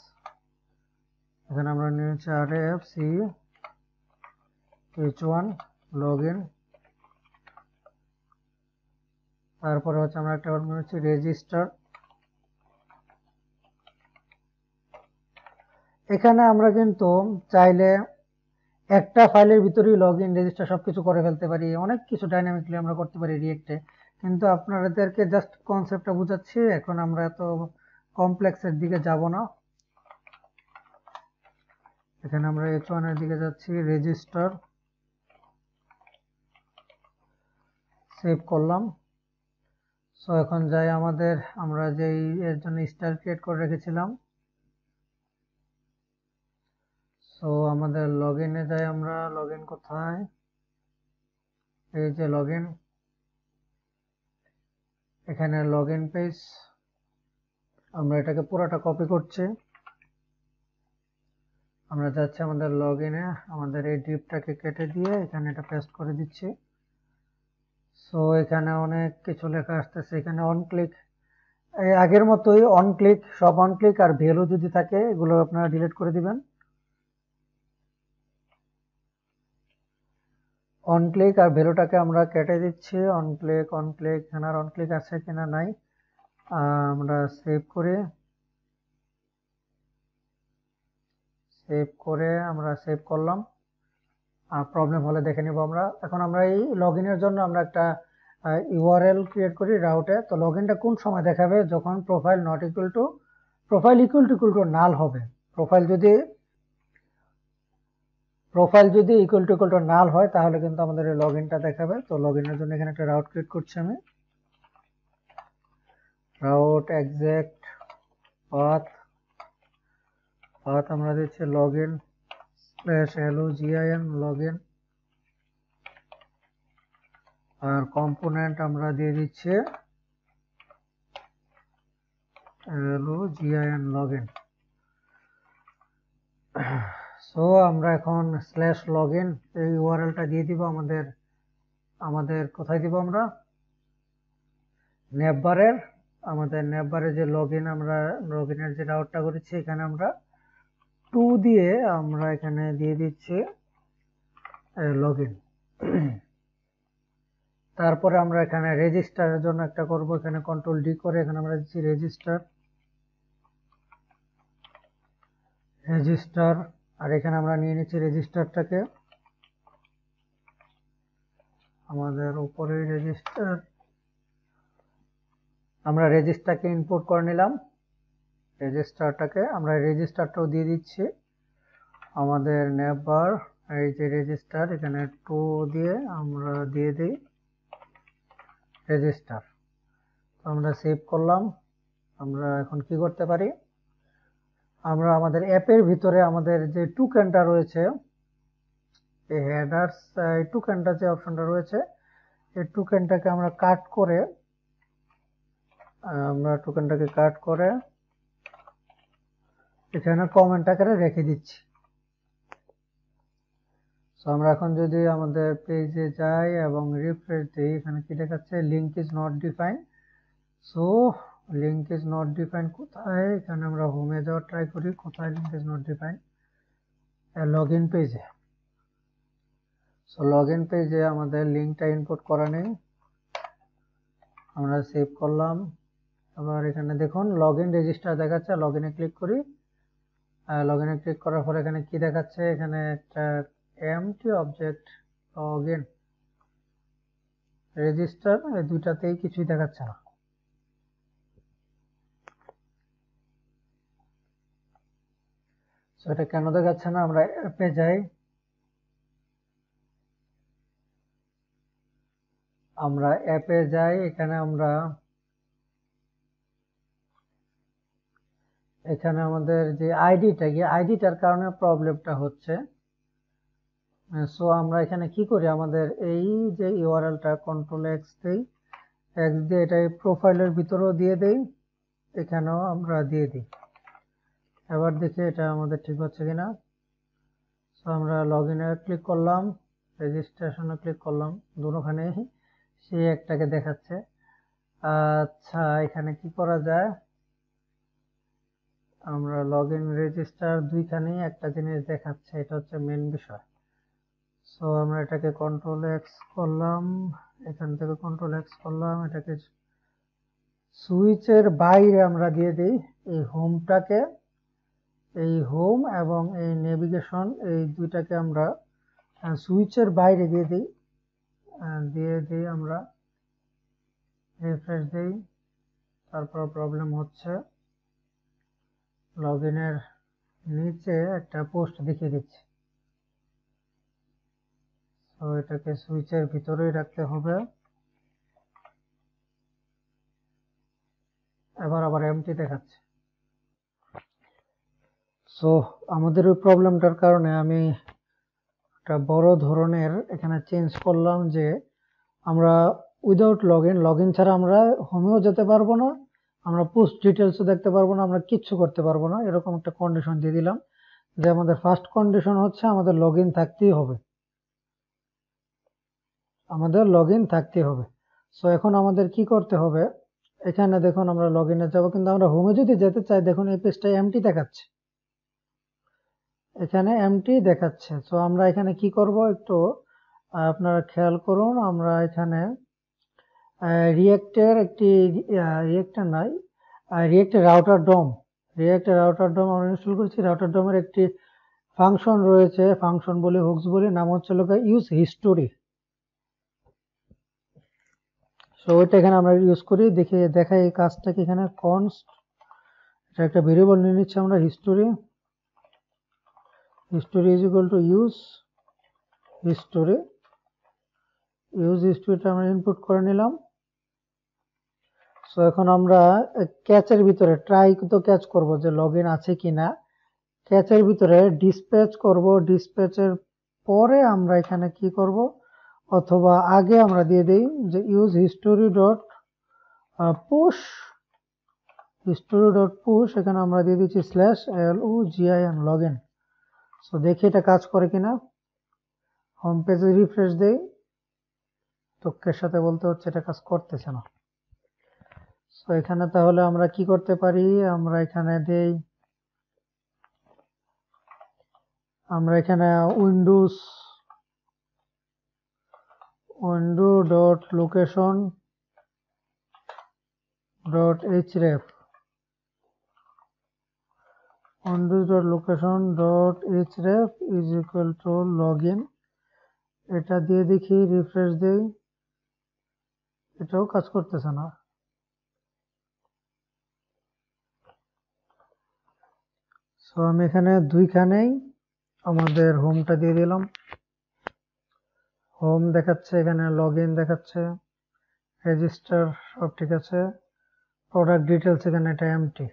এখানে আমরা নিয়েছি RFC H1 লগ ইন। তারপরে হচ্ছে আমরা একটা নিয়েছি রেজিস্টার। এখানে আমরা কিন্তু চাইলে একটা ফাইলের ভিতরেই লগ ইন রেজিস্টার সবকিছু করে ফেলতে পারি, অনেক কিছু ডাইনামিকলি আমরা করতে পারি রিয়েক্টে, কিন্তু আপনাদেরকে জাস্ট কনসেপ্টটা বুঝাচ্ছি। এখন আমরা এত কমপ্লেক্সের দিকে যাব না। এখানে আমরা H1 এর দিকে যাচ্ছি, রেজিস্টার, সেভ করলাম। সো এখন যাই আমাদের, আমরা যেই এর জন্য স্টাইল ক্রিয়েট করে রেখেছিলাম, সো আমাদের লগ ইনে যাই আমরা। লগ ইন কোথায়, এই যে লগ ইন, এখানে লগ ইন পেজ, আমরা এটাকে পুরোটা কপি করছি। আমরা যাচ্ছি আমাদের লগ ইনে, আমাদের এই ডিপটাকে কেটে দিয়ে এখানে এটা পেস্ট করে দিচ্ছি। সো এখানে অনেক কিছু লেখা আসতেছে, এখানে অন ক্লিক, এই আগের মতোই অন ক্লিক, সব অন ক্লিক, আর ভ্যালু যদি থাকে এগুলো আপনারা ডিলিট করে দিবেন। অন ক্লিক আর ভ্যালুটাকে আমরা কেটে দিচ্ছি। অন ক্লিক, এখানে আর অন ক্লিক আছে কিনা নাই, আমরা সেভ করে আমরা সেভ করলাম। প্রবলেম হলে দেখে নিব আমরা। এখন আমরা এই লগ ইনের জন্য আমরা একটা ইউআরএল ক্রিয়েট করি রাউটে। তো লগ ইনটা কোন সময় দেখাবে, যখন profile not equal to, profile equal to নাল হবে। প্রোফাইল যদি ইকুয়াল টু নাল হয় তাহলে কিন্তু আমাদের এই লগ ইনটা দেখাবে। তো লগ ইনের জন্য এখানে একটা রাউট ক্রিয়েট করছি আমি, রাউট এক্সাক্ট পাথ আমরা দিচ্ছি log in /login log in, আর কম্পোনেন্ট আমরা দিয়ে দিচ্ছি login লগ ইন। সো আমরা এখন /login এই ইউআরএলটা দিয়ে দিব আমাদের কোথায় দিব, আমরা নেভবারের, আমাদের নেভবারে যে আমরা লগ ইনের যে রাউটটা করেছি এখানে আমরা 2 দিয়ে আমরা এখানে দিয়ে দিচ্ছি লগ ইন। তারপরে আমরা এখানে রেজিস্টারের জন্য একটা করব, এখানে কন্ট্রোল ডি করে এখানে আমরা দিচ্ছি রেজিস্টার। রেজিস্টার, আর এখানে আমরা নিয়ে নিচ্ছি রেজিস্টারটাকে, আমাদের উপরে রেজিস্টার, আমরা রেজিস্টারকে ইনপুট করে নিলাম, রেজিস্টারটাকে আমরা রেজিস্টারটাও দিয়ে দিচ্ছি আমাদের নেবার, এই যে রেজিস্টার এখানে 2 দিয়ে আমরা দিয়ে দিই রেজিস্টার। তো আমরা সেভ করলাম। আমরা এখন কি করতে পারি, আমরা আমাদের অ্যাপের ভিতরে আমাদের যে টোকেনটা রয়েছে, এই হেডার্স টোকেনটা যে অপশনটা রয়েছে, এই টোকেনটাকে আমরা কাট করে, এখানে কমেন্ট আকারে রেখে দিচ্ছি। সো আমরা এখন যদি আমাদের পেজে যাই এবং রিফ্রেশ দিই, এখানে কি দেখাচ্ছে, link is not define. So link is not define কোথায়, এখানে আমরা হোমে যাওয়ার ট্রাই করি, কোথায় link is not define, login পেজে। সো লগইন পেজে আমাদের লিঙ্কটা ইনপুট করা নেই, আমরা সেভ করলাম। আবার এখানে দেখুন লগইন রেজিস্টার দেখাচ্ছে, লগইনে ক্লিক করি, লগইনে ক্লিক করার পর এখানে কি দেখাচ্ছে, এখানে একটা এমটি অবজেক্ট, লগইন, রেজিস্টার, এই দুইটাতেই কিছুই দেখাচ্ছে না। সো এটা কেন দেখাচ্ছে না, আমরা অ্যাপে যাই, এখানে আমাদের যে আইডিটার কারণে প্রবলেমটা হচ্ছে। সো আমরা এখানে কি করি, আমাদের এই যে ইউআরএলটা কন্ট্রোল এক্স দিই, এক্স দিয়ে এটা প্রোফাইলের ভিতরেও দিয়ে দেই, এখানেও আমরা দিয়ে দিই। এবার দেখি এটা আমাদের ঠিক হচ্ছে কিনা। সো আমরা লগইনে ক্লিক করলাম, রেজিস্ট্রেশনে ক্লিক করলাম, দুটোখানে সে একটাকে দেখাচ্ছে। আচ্ছা এখানে কি করা যায়, আমরা লগইন রেজিস্টার দুইখানেই একটা জিনিস দেখাচ্ছে, এটা হচ্ছে মেন বিষয়। সো আমরা এটাকে কন্ট্রোল এক্স করলাম, এখান থেকে কন্ট্রোল এক্স করলাম, এটাকে সুইচের বাইরে আমরা দিয়ে দিই এই হোমটাকে, এই হোম এবং এই নেভিগেশন, এই দুইটাকে আমরা সুইচের বাইরে দিয়ে দিই, আমরা রিফ্রেশ দিই, তারপর প্রবলেম হচ্ছে, লগইনের নিচে একটা পোস্ট দেখিয়ে দিচ্ছে। তো এটাকে সুইচের ভিতরেই রাখতে হবে। এবার আবার এমটি দেখাচ্ছে। সো আমাদের ওই প্রবলেমটার কারণে আমি একটা বড় ধরনের এখানে চেঞ্জ করলাম, যে আমরা উইদাউট লগইন ছাড়া আমরা হোমেও যেতে পারবো না, আমরা পোস্ট ডিটেলসও দেখতে পারবো না, আমরা কিচ্ছু করতে পারবো না, এরকম একটা কন্ডিশন দিয়ে দিলাম। যে আমাদের ফার্স্ট কন্ডিশন হচ্ছে আমাদের লগইন থাকতেই হবে, সো এখন আমাদের কি করতে হবে, এখানে দেখুন আমরা লগইনে যাব, কিন্তু আমরা হোমে যদি যেতে চাই, দেখুন এই পেজটা এমটি দেখাচ্ছে, এখানে এমটি দেখাচ্ছে। সো আমরা এখানে কি করব, একটু আপনারা খেয়াল করুন, আমরা এখানে রিয়েক্টের রাউটার ডোম আমরা ইনস্টল করেছি। রাউটার ডোমের একটি ফাংশন রয়েছে, ফাংশন বলি, হুকস বলি, নাম হচ্ছে ইউজ হিস্টোরি। সো ওইটা এখানে আমরা ইউজ করি, দেখাই এই কাজটাকে। এখানে কনস্ট, এটা একটা ভেরিয়েবল নিয়ে নিচ্ছি আমরা, history is equal to use হিস্টোরিটা আমরা ইনপুট করে নিলাম। সো এখন আমরা ক্যাচের ভিতরে ট্রাই তো ক্যাচ করব যে লগইন আছে কিনা, ক্যাচের ভিতরে ডিসপ্যাচ করব, ডিসপ্যাচের পরে আমরা এখানে কি করব, অথবা আগে আমরা দিয়ে দেই যে ইউজ হিস্টোরি ডট পুশ, এখানে আমরা দিয়ে দিচ্ছি /login লগইন। সো দেখি এটা কাজ করে কিনা, হোম পেজে রিফ্রেশ দেই, দুঃখের সাথে বলতে হচ্ছে এটা কাজ করতেছে না। সো এখানে তাহলে আমরা কি করতে পারি, আমরা এখানে window dot location dot href on this dot location dot href is equal to login, এটা দিয়ে দেখি রিফ্রেশ দেই, এটাও কাজ করতেছে না। সো আমি এখানে দুইখানেই আমাদের হোমটা দিয়ে দিলাম, হোম দেখাচ্ছে, এখানে লগইন দেখাচ্ছে, রেজিস্টার সব ঠিক আছে, প্রোডাক্ট ডিটেলস এখানে এটা এমটি।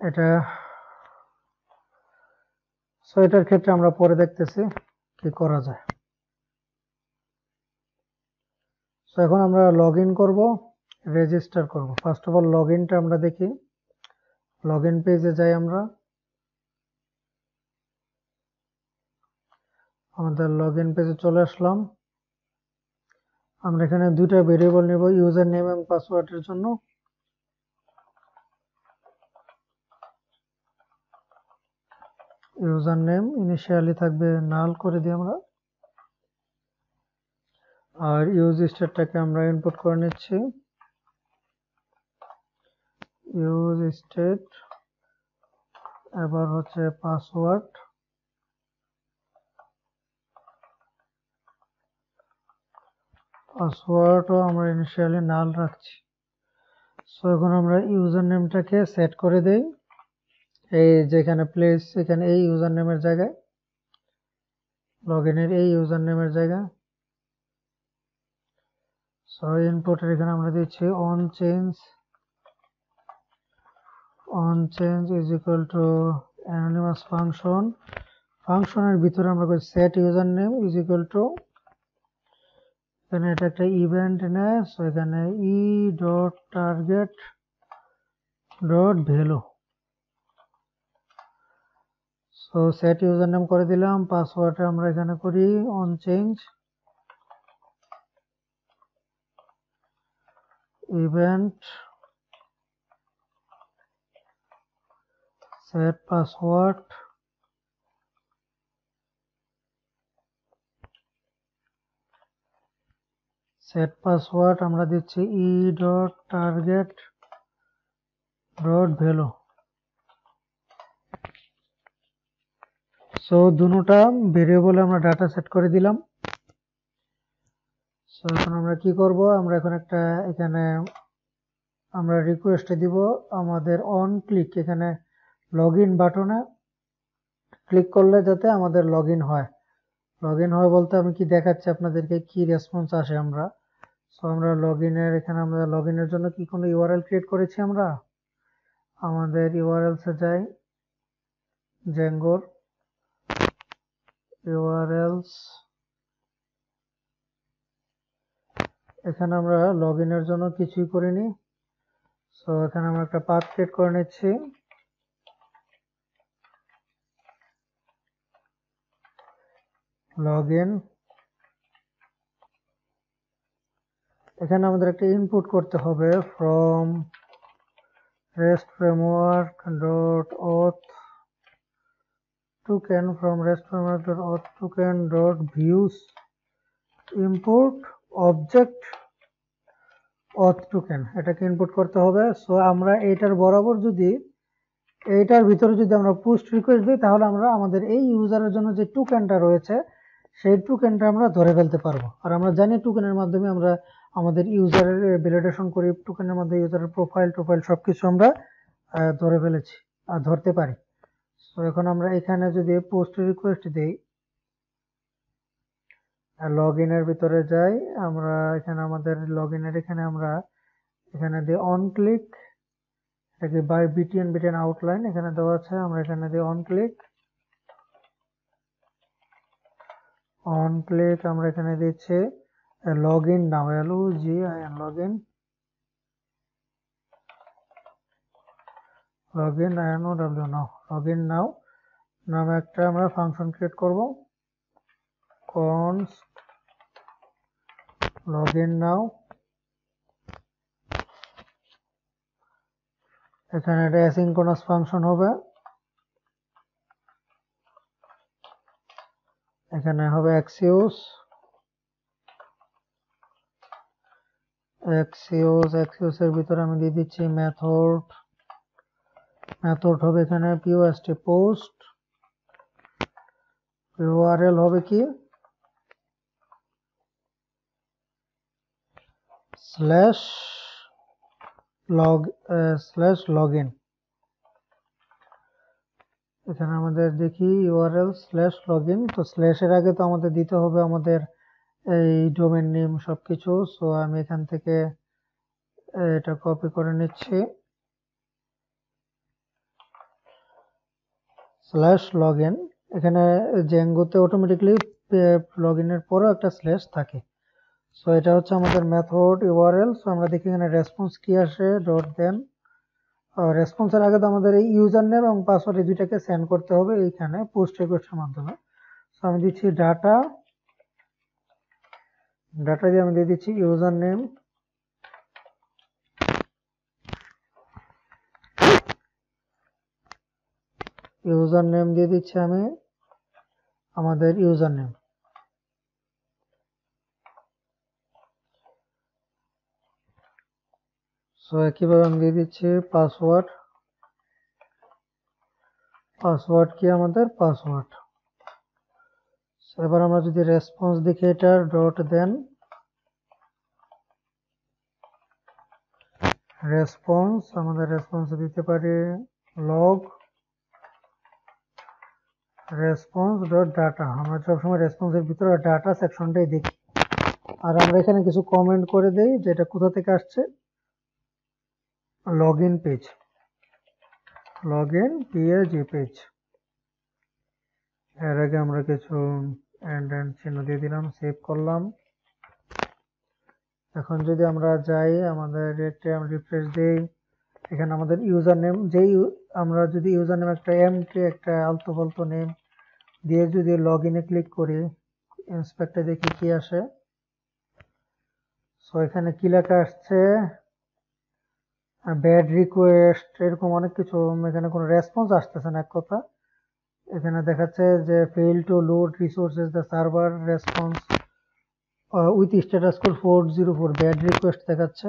এটা সো এটার ক্ষেত্রে আমরা পরে দেখতেছি কি করা যায়। সো এখন আমরা লগইন করব, রেজিস্টার করব। ফার্স্ট অফ অল লগইনটা আমরা দেখি, লগইন পেজে যাই, আমরা আমাদের লগইন পেজে চলে আসলাম। আমরা এখানে দুইটা ভেরিয়েবল নেব ইউজার নেম এবং পাসওয়ার্ডের জন্য। ইউজার নেম ইনিশিয়ালি থাকবে নাল করে দিই আমরা, আর ইউজ স্টেটটাকে আমরা ইনপুট করে নিচ্ছি, ইউজ স্টেট। এবার হচ্ছে পাসওয়ার্ড, পাসওয়ার্ডও আমরা ইনিশিয়ালি নাল রাখছি। সো এখন আমরা ইউজার নেমটাকে সেট করে দেই, এই যেখানে প্লেস, এখানে এই ইউজার নেমের জায়গায়, লগইনের এই ইউজার নেমের জায়গায়। সো ইনপুটের এখানে আমরা দিচ্ছি on change is equal to anonymous function. ফাংশনের ভিতরে আমরা করি set user name is equal to, এখানে এটা একটা ইভেন্ট নেয়, সো এখানে e dot target dot value. So set user name করে দিলাম, পাসওয়ার্ডে আমরা এখানে করি on change event set password, set password আমরা দিচ্ছি e dot target dot value. So দুটোটা ভেরিয়েবলে আমরা ডাটা সেট করে দিলাম। সো এখন আমরা কি করব, আমরা এখন একটা এখানে আমরা রিকোয়েস্টে দিব আমাদের অন ক্লিক, এখানে লগইন বাটনে ক্লিক করলে যাতে আমাদের লগইন হয়। লগইন হয় বলতে আমি কি দেখাচ্ছি আপনাদেরকে কি রেসপন্স আসে আমরা। সো আমরা লগইনের এখানে আমরা লগইনের জন্য কি কোনো ইউআরএল ক্রিয়েট করেছি, আমরা আমাদের ইউআরএলসে যাই, জেঙ্গোর ইউআরএলস, এখানে আমরা লগইনের জন্য কিছুই করিনি। সো এখানে আমরা একটা পাথ ক্রিয়েট করে নিচ্ছি, লগইন। এখানে আমাদের একটা ইনপুট করতে হবে from REST framework dot auth token, from REST framework dot auth token dot views import object auth token, এটাকে ইনপুট করতে হবে। সো আমরা এইটার বরাবর যদি এইটার ভিতরে যদি আমরা পোস্ট রিকোয়েস্ট দিই, তাহলে আমরা আমাদের এই ইউজারের জন্য যে টোকেনটা রয়েছে সেই টোকেনটা আমরা ধরে ফেলতে পারবো। আর আমরা জানি টোকেনের মাধ্যমে আমরা আমাদের ইউজারের ভ্যালিডেশন করি, টোকেনের মধ্যে ইউজারের প্রোফাইল সবকিছু আমরা ধরে ফেলেছি আর ধরতে পারি। তো এখন আমরা এখানে যদি পোস্ট রিকোয়েস্ট দিই, লগইনের ভিতরে যাই, আমরা এখানে আমাদের লগইনের এখানে আমরা এখানে দিই অন ক্লিক, এটাকে বাই বিটিএন আউটলাইন এখানে দেওয়া আছে, আমরা এখানে দিই অন ক্লিক আমরা এখানে দিচ্ছি লগইন নাও, LOGIN লগইন, লগইন নাও নামে একটা আমরা ফাংশন ক্রিয়েট করব, const লগইন নাও। এখানে একটা অ্যাসিনক্রোনাস ফাংশন হবে, এখানে হবে এক্সিউজ, এক্সিওস এর ভিতরে আমি দিয়ে দিচ্ছি মেথড হবে এখানে পোস্ট পোস্ট, ইউআরএল হবে কি /login। এখানে আমাদের দেখি ইউআরএল /login, তো স্ল্যাশের আগে তো আমাদের দিতে হবে আমাদের এই ডোমেন নেম সবকিছু। সো আমি এখান থেকে এটা কপি করে নিচ্ছি, /login। এখানে জ্যাঙ্গোতে অটোমেটিকলি লগইনের পরেও একটা স্ল্যাশ থাকে। সো এটা হচ্ছে আমাদের মেথড ইউআরএল। সো আমরা দেখি এখানে রেসপন্স কি আসে, ডট দেন রেসপন্সের আগে তো আমাদের এই ইউজার নেম এবং পাসওয়ার্ড এই দুইটাকে সেন্ড করতে হবে এইখানে পোস্ট রিকোয়েস্টের মাধ্যমে। সো আমি দিচ্ছি ডাটা দিয়ে আমি দিয়ে দিচ্ছি ইউজার নেম দিয়ে দিচ্ছি আমি আমাদের ইউজার নেম। সো একইভাবে আমি দিয়ে দিচ্ছি পাসওয়ার্ড কি আমাদের পাসওয়ার্ড। এবার আমরা যদি রেসপন্স দেখি এটার ডট দেন রেসপন্স, আমাদের রেসপন্স দিতে পারি লগ রেসপন্স ডট ডাটা। আমরা সবসময় রেসপন্সের ভিতরে ডাটা সেকশনটাই দেখি, আর আমরা এখানে কিছু কমেন্ট করে দেই যে এটা কোথা থেকে আসছে, লগইন পেজ পেজ। এর আগে আমরা কিছু এন্ড চিহ্ন দিয়ে দিলাম, সেভ করলাম। এখন যদি আমরা যাই আমাদের এটা রিফ্রেশ দেই, এখানে আমাদের ইউজার নেম আমরা যদি ইউজার নেম একটা এমটি একটা আলতু ফালতু নেম দিয়ে যদি লগইনে ক্লিক করি, ইন্সপেক্টে দেখি কি আসে। সো এখানে কি লেখা আসছে, ব্যাড রিকোয়েস্ট, এরকম অনেক কিছু। এখানে কোনো রেসপন্স আসতেছে না এক কথা। এখানে দেখাচ্ছে যে fail to load resources the server response with status code 404, bad request দেখাচ্ছে।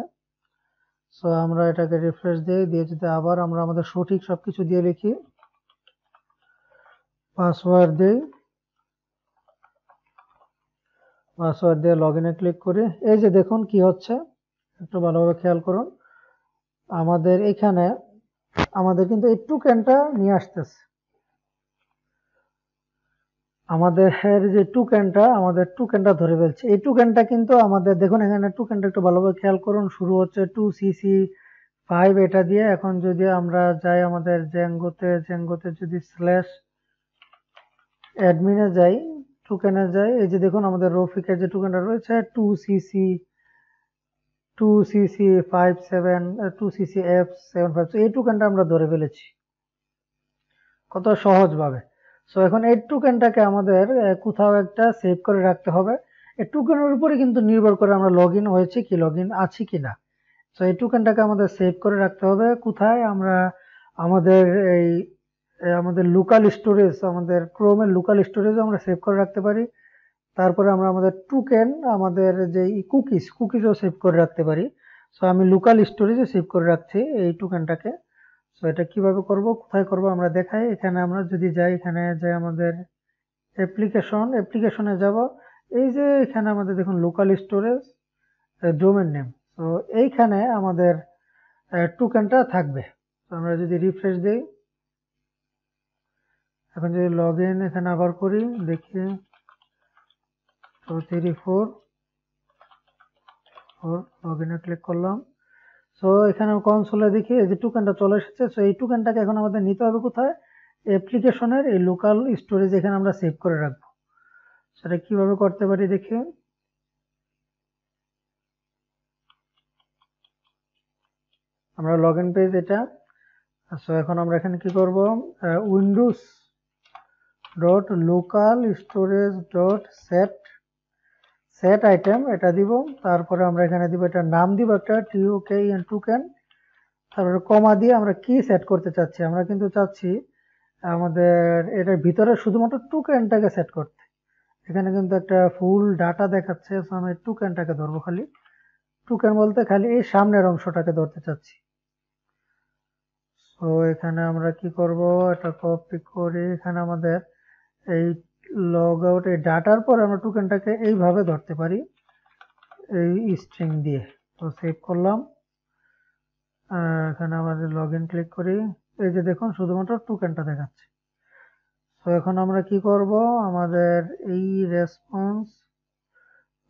সো আমরা এটাকে রিফ্রেশ দিয়ে যদি আবার আমরা আমাদের সঠিক সবকিছু দিয়ে লিখি, পাসওয়ার্ড দিয়ে লগইনে ক্লিক করি, এই যে দেখুন কি হচ্ছে, একটু ভালোভাবে খেয়াল করুন। আমাদের এখানে আমাদের কিন্তু এই টোকেনটা নিয়ে আসতেছে, আমাদের যে টোকেনটা ধরে ফেলছে। এই টোকেনটা কিন্তু আমাদের দেখুন এখানে টোকেনটা একটু ভালোভাবে খেয়াল করুন, শুরু হচ্ছে 2cc5 এটা দিয়ে। এখন যদি আমরা যাই আমাদের জ্যাঙ্গোতে যদি /admin-এ যাই, টোকেনে যাই, এই যে দেখুন আমাদের রফিকের যে টোকেনটা রয়েছে 2cc5 2cf75, এই টোকেনটা আমরা ধরে ফেলেছি কত সহজ ভাবে। সো এখন এই টোকেনটাকে আমাদের কোথাও একটা সেভ করে রাখতে হবে। এই টোকেনের উপরে কিন্তু নির্ভর করে আমরা লগইন হয়েছে কি লগইন আছি কিনা। সো এই টোকেনটাকে আমাদের সেভ করে রাখতে হবে কোথায়, আমরা আমাদের আমাদের লোকাল স্টোরেজ, আমাদের ক্রোমের লোকাল স্টোরেজে আমরা সেভ করে রাখতে পারি। তারপরে আমরা আমাদের টোকেন, আমাদের যে কুকিজও সেভ করে রাখতে পারি। সো আমি লোকাল স্টোরেজে সেভ করে রাখছি এই টোকেনটাকে। সো এটা কিভাবে করব, কোথায় করব আমরা দেখাই। এখানে আমরা যদি যাই, এখানে যাই আমাদের অ্যাপ্লিকেশনে যাব, এই যে এখানে আমাদের দেখুন লোকাল স্টোরেজ ডোমেন নেম। তো এইখানে আমাদের টোকেনটা থাকবে। আমরা যদি রিফ্রেশ দিই, এখন যদি লগইন এখানে আবার করি, দেখি 234 লগইনে ক্লিক করলাম। সো এখানে কনসোলে দেখি এই যে টোকেনটা চলে এসেছে। সো এই টোকেনটাকে এখন আমাদের নিতে হবে কোথায়, অ্যাপ্লিকেশনের এই লোকাল স্টোরেজ এখানে আমরা সেভ করে রাখবো। সেটা কিভাবে করতে পারি দেখি। আমরা লগইন পেজ এটা। সো এখন আমরা এখানে কি করব, Windows dot local storage dot set item এটা দিব। তারপরে আমরা এখানে দিব, এটা নাম দিব একটা টোকেন, তারপরে কমা দিয়ে আমরা কি সেট করতে চাচ্ছি। আমরা কিন্তু চাচ্ছি আমাদের এটার ভিতরে শুধুমাত্র টোকেনটাকে সেট করতে। এখানে কিন্তু একটা ফুল ডাটা দেখাচ্ছে, আমি টোকেনটাকে ধরবো খালি। টোকেন বলতে খালি এই সামনের অংশটাকে ধরতে চাচ্ছি। তো এখানে আমরা কি করব, এটা কপি করে এখানে আমাদের এই লগ আউট এই ডাটার পর আমরা টোকেনটাকে এইভাবে ধরতে পারি এই স্ট্রিং দিয়ে। তো সেভ করলাম, এখানে আমাদের লগ ইন ক্লিক করি, এই যে দেখুন শুধুমাত্র টোকেনটা দেখাচ্ছে। তো এখন আমরা কি করব, আমাদের এই response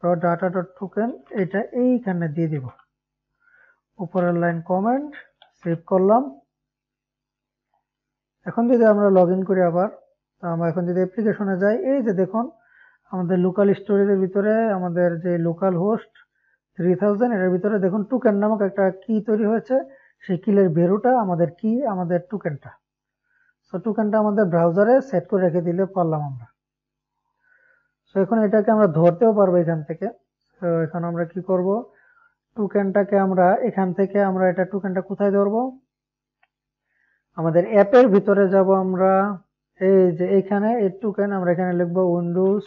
dot data dot token এটা এইখানে দিয়ে দিব, উপরের লাইন কমেন্ট, সেভ করলাম। এখন যদি আমরা লগ ইন করি আবার, আমরা এখন যদি অ্যাপ্লিকেশনে যাই, এই যে দেখুন আমাদের লোকাল স্টোরেজের ভিতরে আমাদের যে লোকাল হোস্ট 3000 এর ভিতরে দেখুন টোকেন নামক একটা কি তৈরি হয়েছে, সেই কিলের ভ্যালুটা আমাদের কি, আমাদের টোকেনটা। সো টোকেনটা আমাদের ব্রাউজারে সেট করে রেখে দিলে পারলাম আমরা। সো এখন এটাকে আমরা ধরতেও পারবো এখান থেকে। তো এখন আমরা কি করব, টোকেনটাকে আমরা এখান থেকে আমরা এটা টোকেনটা কোথায় ধরবো, আমাদের অ্যাপের ভিতরে যাব আমরা, এই যে এখানে এই টোকেন আমরা এখানে লিখবো উইন্ডোজ,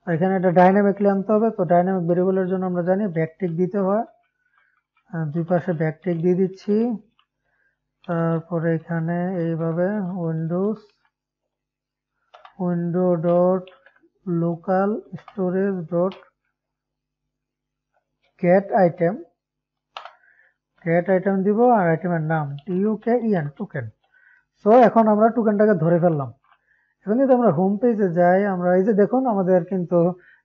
এখানে এটা ডাইনামিকলি আনতে হবে। তো ডাইনামিক ভেরিয়েবলের জন্য আমরা জানি ব্যাকটিক দিতে হয়, দুই পাশে ব্যাকটিক দিয়ে দিচ্ছি। তারপরে এখানে এইভাবে Windows window dot local storage dot gate item দিব, আর আইটেমের নাম TUKEN টোকেন। সো এখন আমরা টোকেনটাকে ধরে ফেললাম। এখন যদি আমরা হোম পেজে যাই, আমরা এই যে দেখুন আমাদের কিন্তু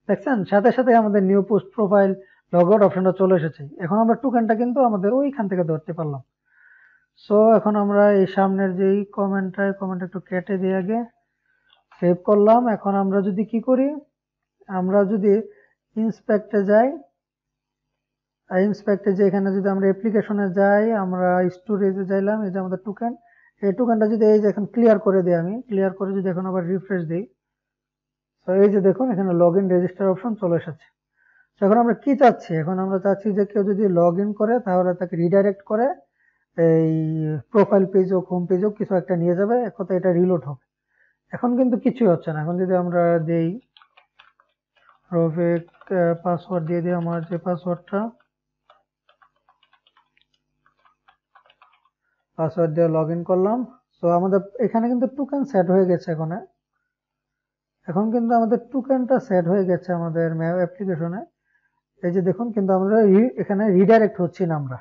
দেখছেন সাথে সাথে আমাদের new post profile log out অপশনটা চলে এসেছে। এখন আমরা টোকেনটা কিন্তু আমাদের ওইখান থেকে ধরতে পারলাম। সো এখন আমরা এই সামনের যেই কমেন্ট একটু কেটে দিয়ে আগে সেভ করলাম। এখন আমরা যদি কি করি, আমরা যদি ইন্সপেক্টে যাই, ইন্সপেক্টে যে এখানে যদি আমরা অ্যাপ্লিকেশনে যাই, আমরা স্টোরেজে যাইলাম, এই যে আমাদের টোকেন, এই টোকেনটা যদি এই যে এখন ক্লিয়ার করে দিই, আমি ক্লিয়ার করে যদি এখন আবার রিফ্রেশ দিই, তো এই যে দেখুন এখানে লগ ইন রেজিস্টার অপশন চলে এসেছে। এখন আমরা কি চাচ্ছি, এখন আমরা চাচ্ছি যে কেউ যদি লগ ইন করে তাহলে তাকে রিডাইরেক্ট করে এই প্রোফাইল পেজ হোক হোম পেজ হোক কিছু একটা নিয়ে যাবে, এক কথা এটা রিলোড হবে। এখন কিন্তু কিছুই হচ্ছে না। এখন যদি আমরা দেই রফিক পাসওয়ার্ড দিয়ে দিই, আমার যে পাসওয়ার্ডটা, পাসওয়ার্ড দিয়ে লগ ইন করলাম। তো আমাদের এখানে কিন্তু টোকেন সেট হয়ে গেছে। এখন কিন্তু আমাদের টোকেনটা সেট হয়ে গেছে আমাদের ম্যাপ অ্যাপ্লিকেশনে। এই যে দেখুন কিন্তু আমরা এখানে রিডাইরেক্ট হচ্ছি না আমরা।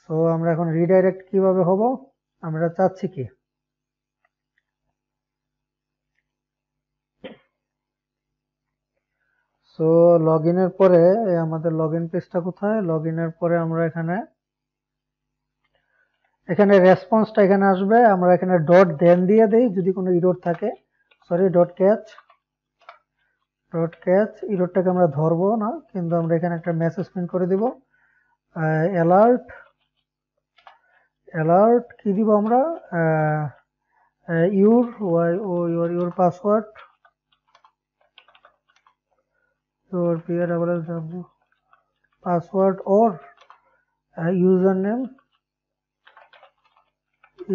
সো আমরা এখন রিডাইরেক্ট কিভাবে হব, আমরা চাচ্ছি কি, সো লগ ইনের পরে আমাদের লগ ইন পেজটা কোথায়, লগ ইনের পরে আমরা এখানে রেসপন্সটা এখানে আসবে, আমরা এখানে ডট দেন দিয়ে দেই যদি কোনো ইরর থাকে, সরি ডট ক্যাচ ইররটাকে আমরা ধরবো না, কিন্তু আমরা এখানে একটা মেসেজ প্রিন্ট করে দিব, অ্যালার্ট কি দিব আমরা, your password, your PRWW password or username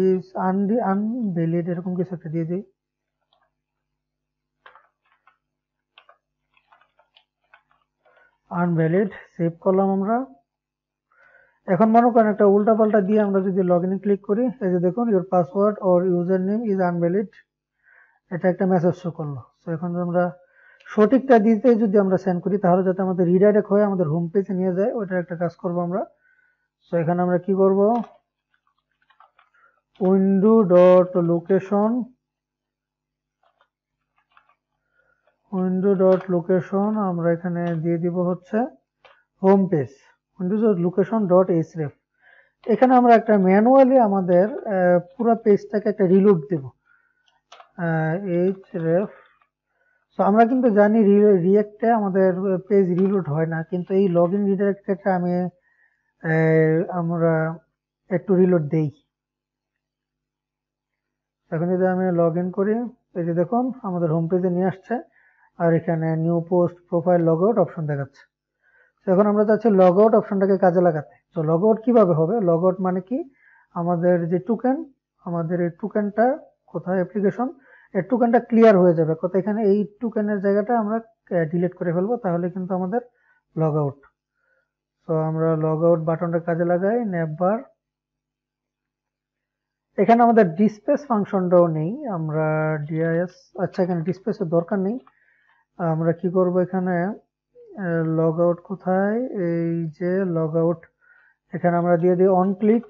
is unvalid, এরকম কিছু একটা দিয়ে দিই। আনভ্যালিড, সেভ করলাম আমরা। এখন মনে করেন একটা উল্টাপাল্টা দিয়ে আমরা যদি লগ ইন ক্লিক করি, এই যে দেখুন your password or user name is invalid, এটা একটা মেসেজ শো করলো। তো এখন আমরা সঠিকটা দিতে যদি আমরা সেন্ড করি তাহলে যাতে আমাদের রিডাইরেক্ট হয়ে আমাদের হোম পেজে নিয়ে যায়, ওইটার একটা কাজ করব আমরা। তো এখানে আমরা কি করব, উইন্ডো ডট লোকেশন আমরা এখানে দিয়ে দিব হচ্ছে home page, Windows location dot href। এখানে আমরা একটা ম্যানুয়ালি আমাদের পুরো পেজটাকে একটা রিলোড দেব, href। তো আমরা কিন্তু জানি রিঅ্যাক্টে আমাদের পেজ রিলোড হয় না, কিন্তু এই লগ ইন রিডাইরেক্ট ক্ষেত্রে আমরা একটু রিলোড দেই। এখন যদি আমি লগ ইন করি, এই যে দেখুন আমাদের হোম পেজে নিয়ে আসছে, আর এখানে new post profile log out option দেখাচ্ছে। এখন আমরা চাচ্ছি লগ আউট অপশনটাকে কাজে লাগাতে। তো লগ আউট কিভাবে হবে, লগ আউট মানে কি, আমাদের যে টোকেন, আমাদের এই টোকেনটা কোথায় অ্যাপ্লিকেশন, এই টোকেনটা ক্লিয়ার হয়ে যাবে, কোথায় এখানে এই টোকেনের জায়গাটা আমরা ডিলিট করে ফেলবো, তাহলে কিন্তু আমাদের লগ আউট। সো আমরা লগ আউট বাটনটা কাজে লাগাই, নেভার। এখানে আমাদের ডিসপ্লেস ফাংশনটাও নেই, আমরা ডিআইএস, আচ্ছা এখানে ডিসপ্লেসের দরকার নেই। আমরা কি করব, এখানে লগ আউট কোথায়, এই যে লগ আউট, এখানে আমরা দিয়ে দিই অন ক্লিক।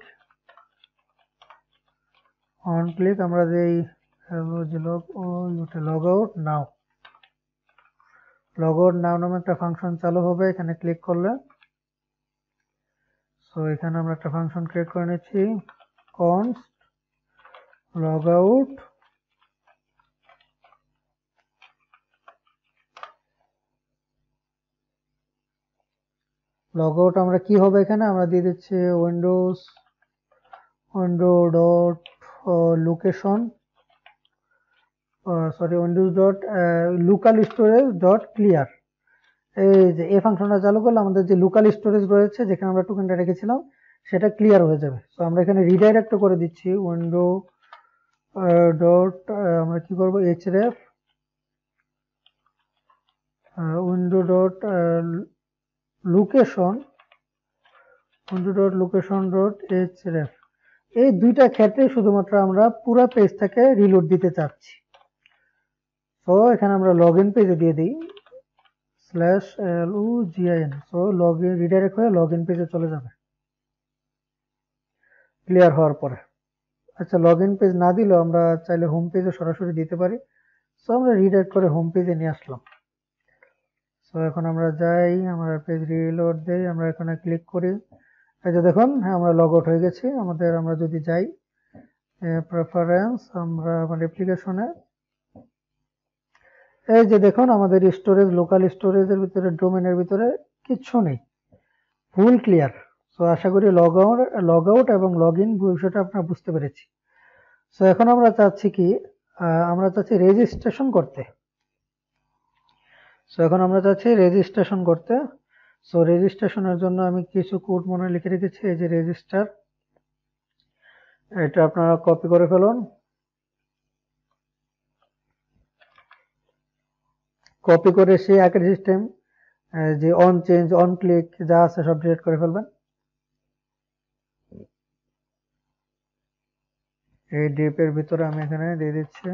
আমরা দিই log out now. Log out now নামে একটা ফাংশন চালু হবে এখানে ক্লিক করলে। সো এখানে আমরা একটা ফাংশন ক্রিয়েট করে নিচ্ছি, const log out আমরা কি হবে, এখানে আমরা দিয়ে দিচ্ছি window dot location, sorry Windows dot local storage dot clear. এই যে এই ফাংশনটা চালু করলে আমাদের যে লোকাল স্টোরেজ রয়েছে যেখানে আমরা টোকেনটা রেখেছিলাম সেটা ক্লিয়ার হয়ে যাবে। তো আমরা এখানে রিডাইরেক্ট করে দিচ্ছি উইন্ডো ডট, আমরা কি করব, href window dot location dot href। এই দুইটা ক্ষেত্রে শুধুমাত্র আমরা পুরো পেজটাকে রিলোড দিতে চাচ্ছি। তো এখানে আমরা লগইন পেজে দিয়ে দিই /login। সো লগইন রিডাইরেক্ট হয়ে লগইন পেজে চলে যাবে ক্লিয়ার হওয়ার পরে। আচ্ছা লগইন পেজ না দিলেও আমরা চাইলে হোম পেজে সরাসরি দিতে পারি। সো আমরা রিডাইরেক্ট করে হোম পেজে নিয়ে আসলাম। সো এখন আমরা যাই, আমরা পেজ রিলোড দেই, আমরা এখানে ক্লিক করি, এই যে দেখুন হ্যাঁ আমরা লগ আউট হয়ে গেছি। আমরা যদি যাই প্রেফারেন্স, আমরা আমার অ্যাপ্লিকেশনে, এই যে দেখুন আমাদের স্টোরেজ, লোকাল স্টোরেজের ভিতরে, ডোমেনের ভিতরে কিচ্ছু নেই, ফুল ক্লিয়ার। সো আশা করি লগ আউট এবং লগ ইন বিষয়টা আপনারা বুঝতে পেরেছি। সো এখন আমরা চাচ্ছি কি, আমরা চাচ্ছি রেজিস্ট্রেশন করতে। সো এখন আমরা চাচ্ছি রেজিস্ট্রেশন করতে। সো রেজিস্ট্রেশনের জন্য আমি কিছু কোড মনে লিখে রেখেছি, এই যে রেজিস্টার, এটা আপনারা কপি করে ফেলুন, কপি করে সেই একই সিস্টেম যে অন চেঞ্জ, অন ক্লিক যা আছে সব ডিলিট করে ফেলবেন। এই ডিপের ভিতরে আমি এখানে দিয়ে দিচ্ছি,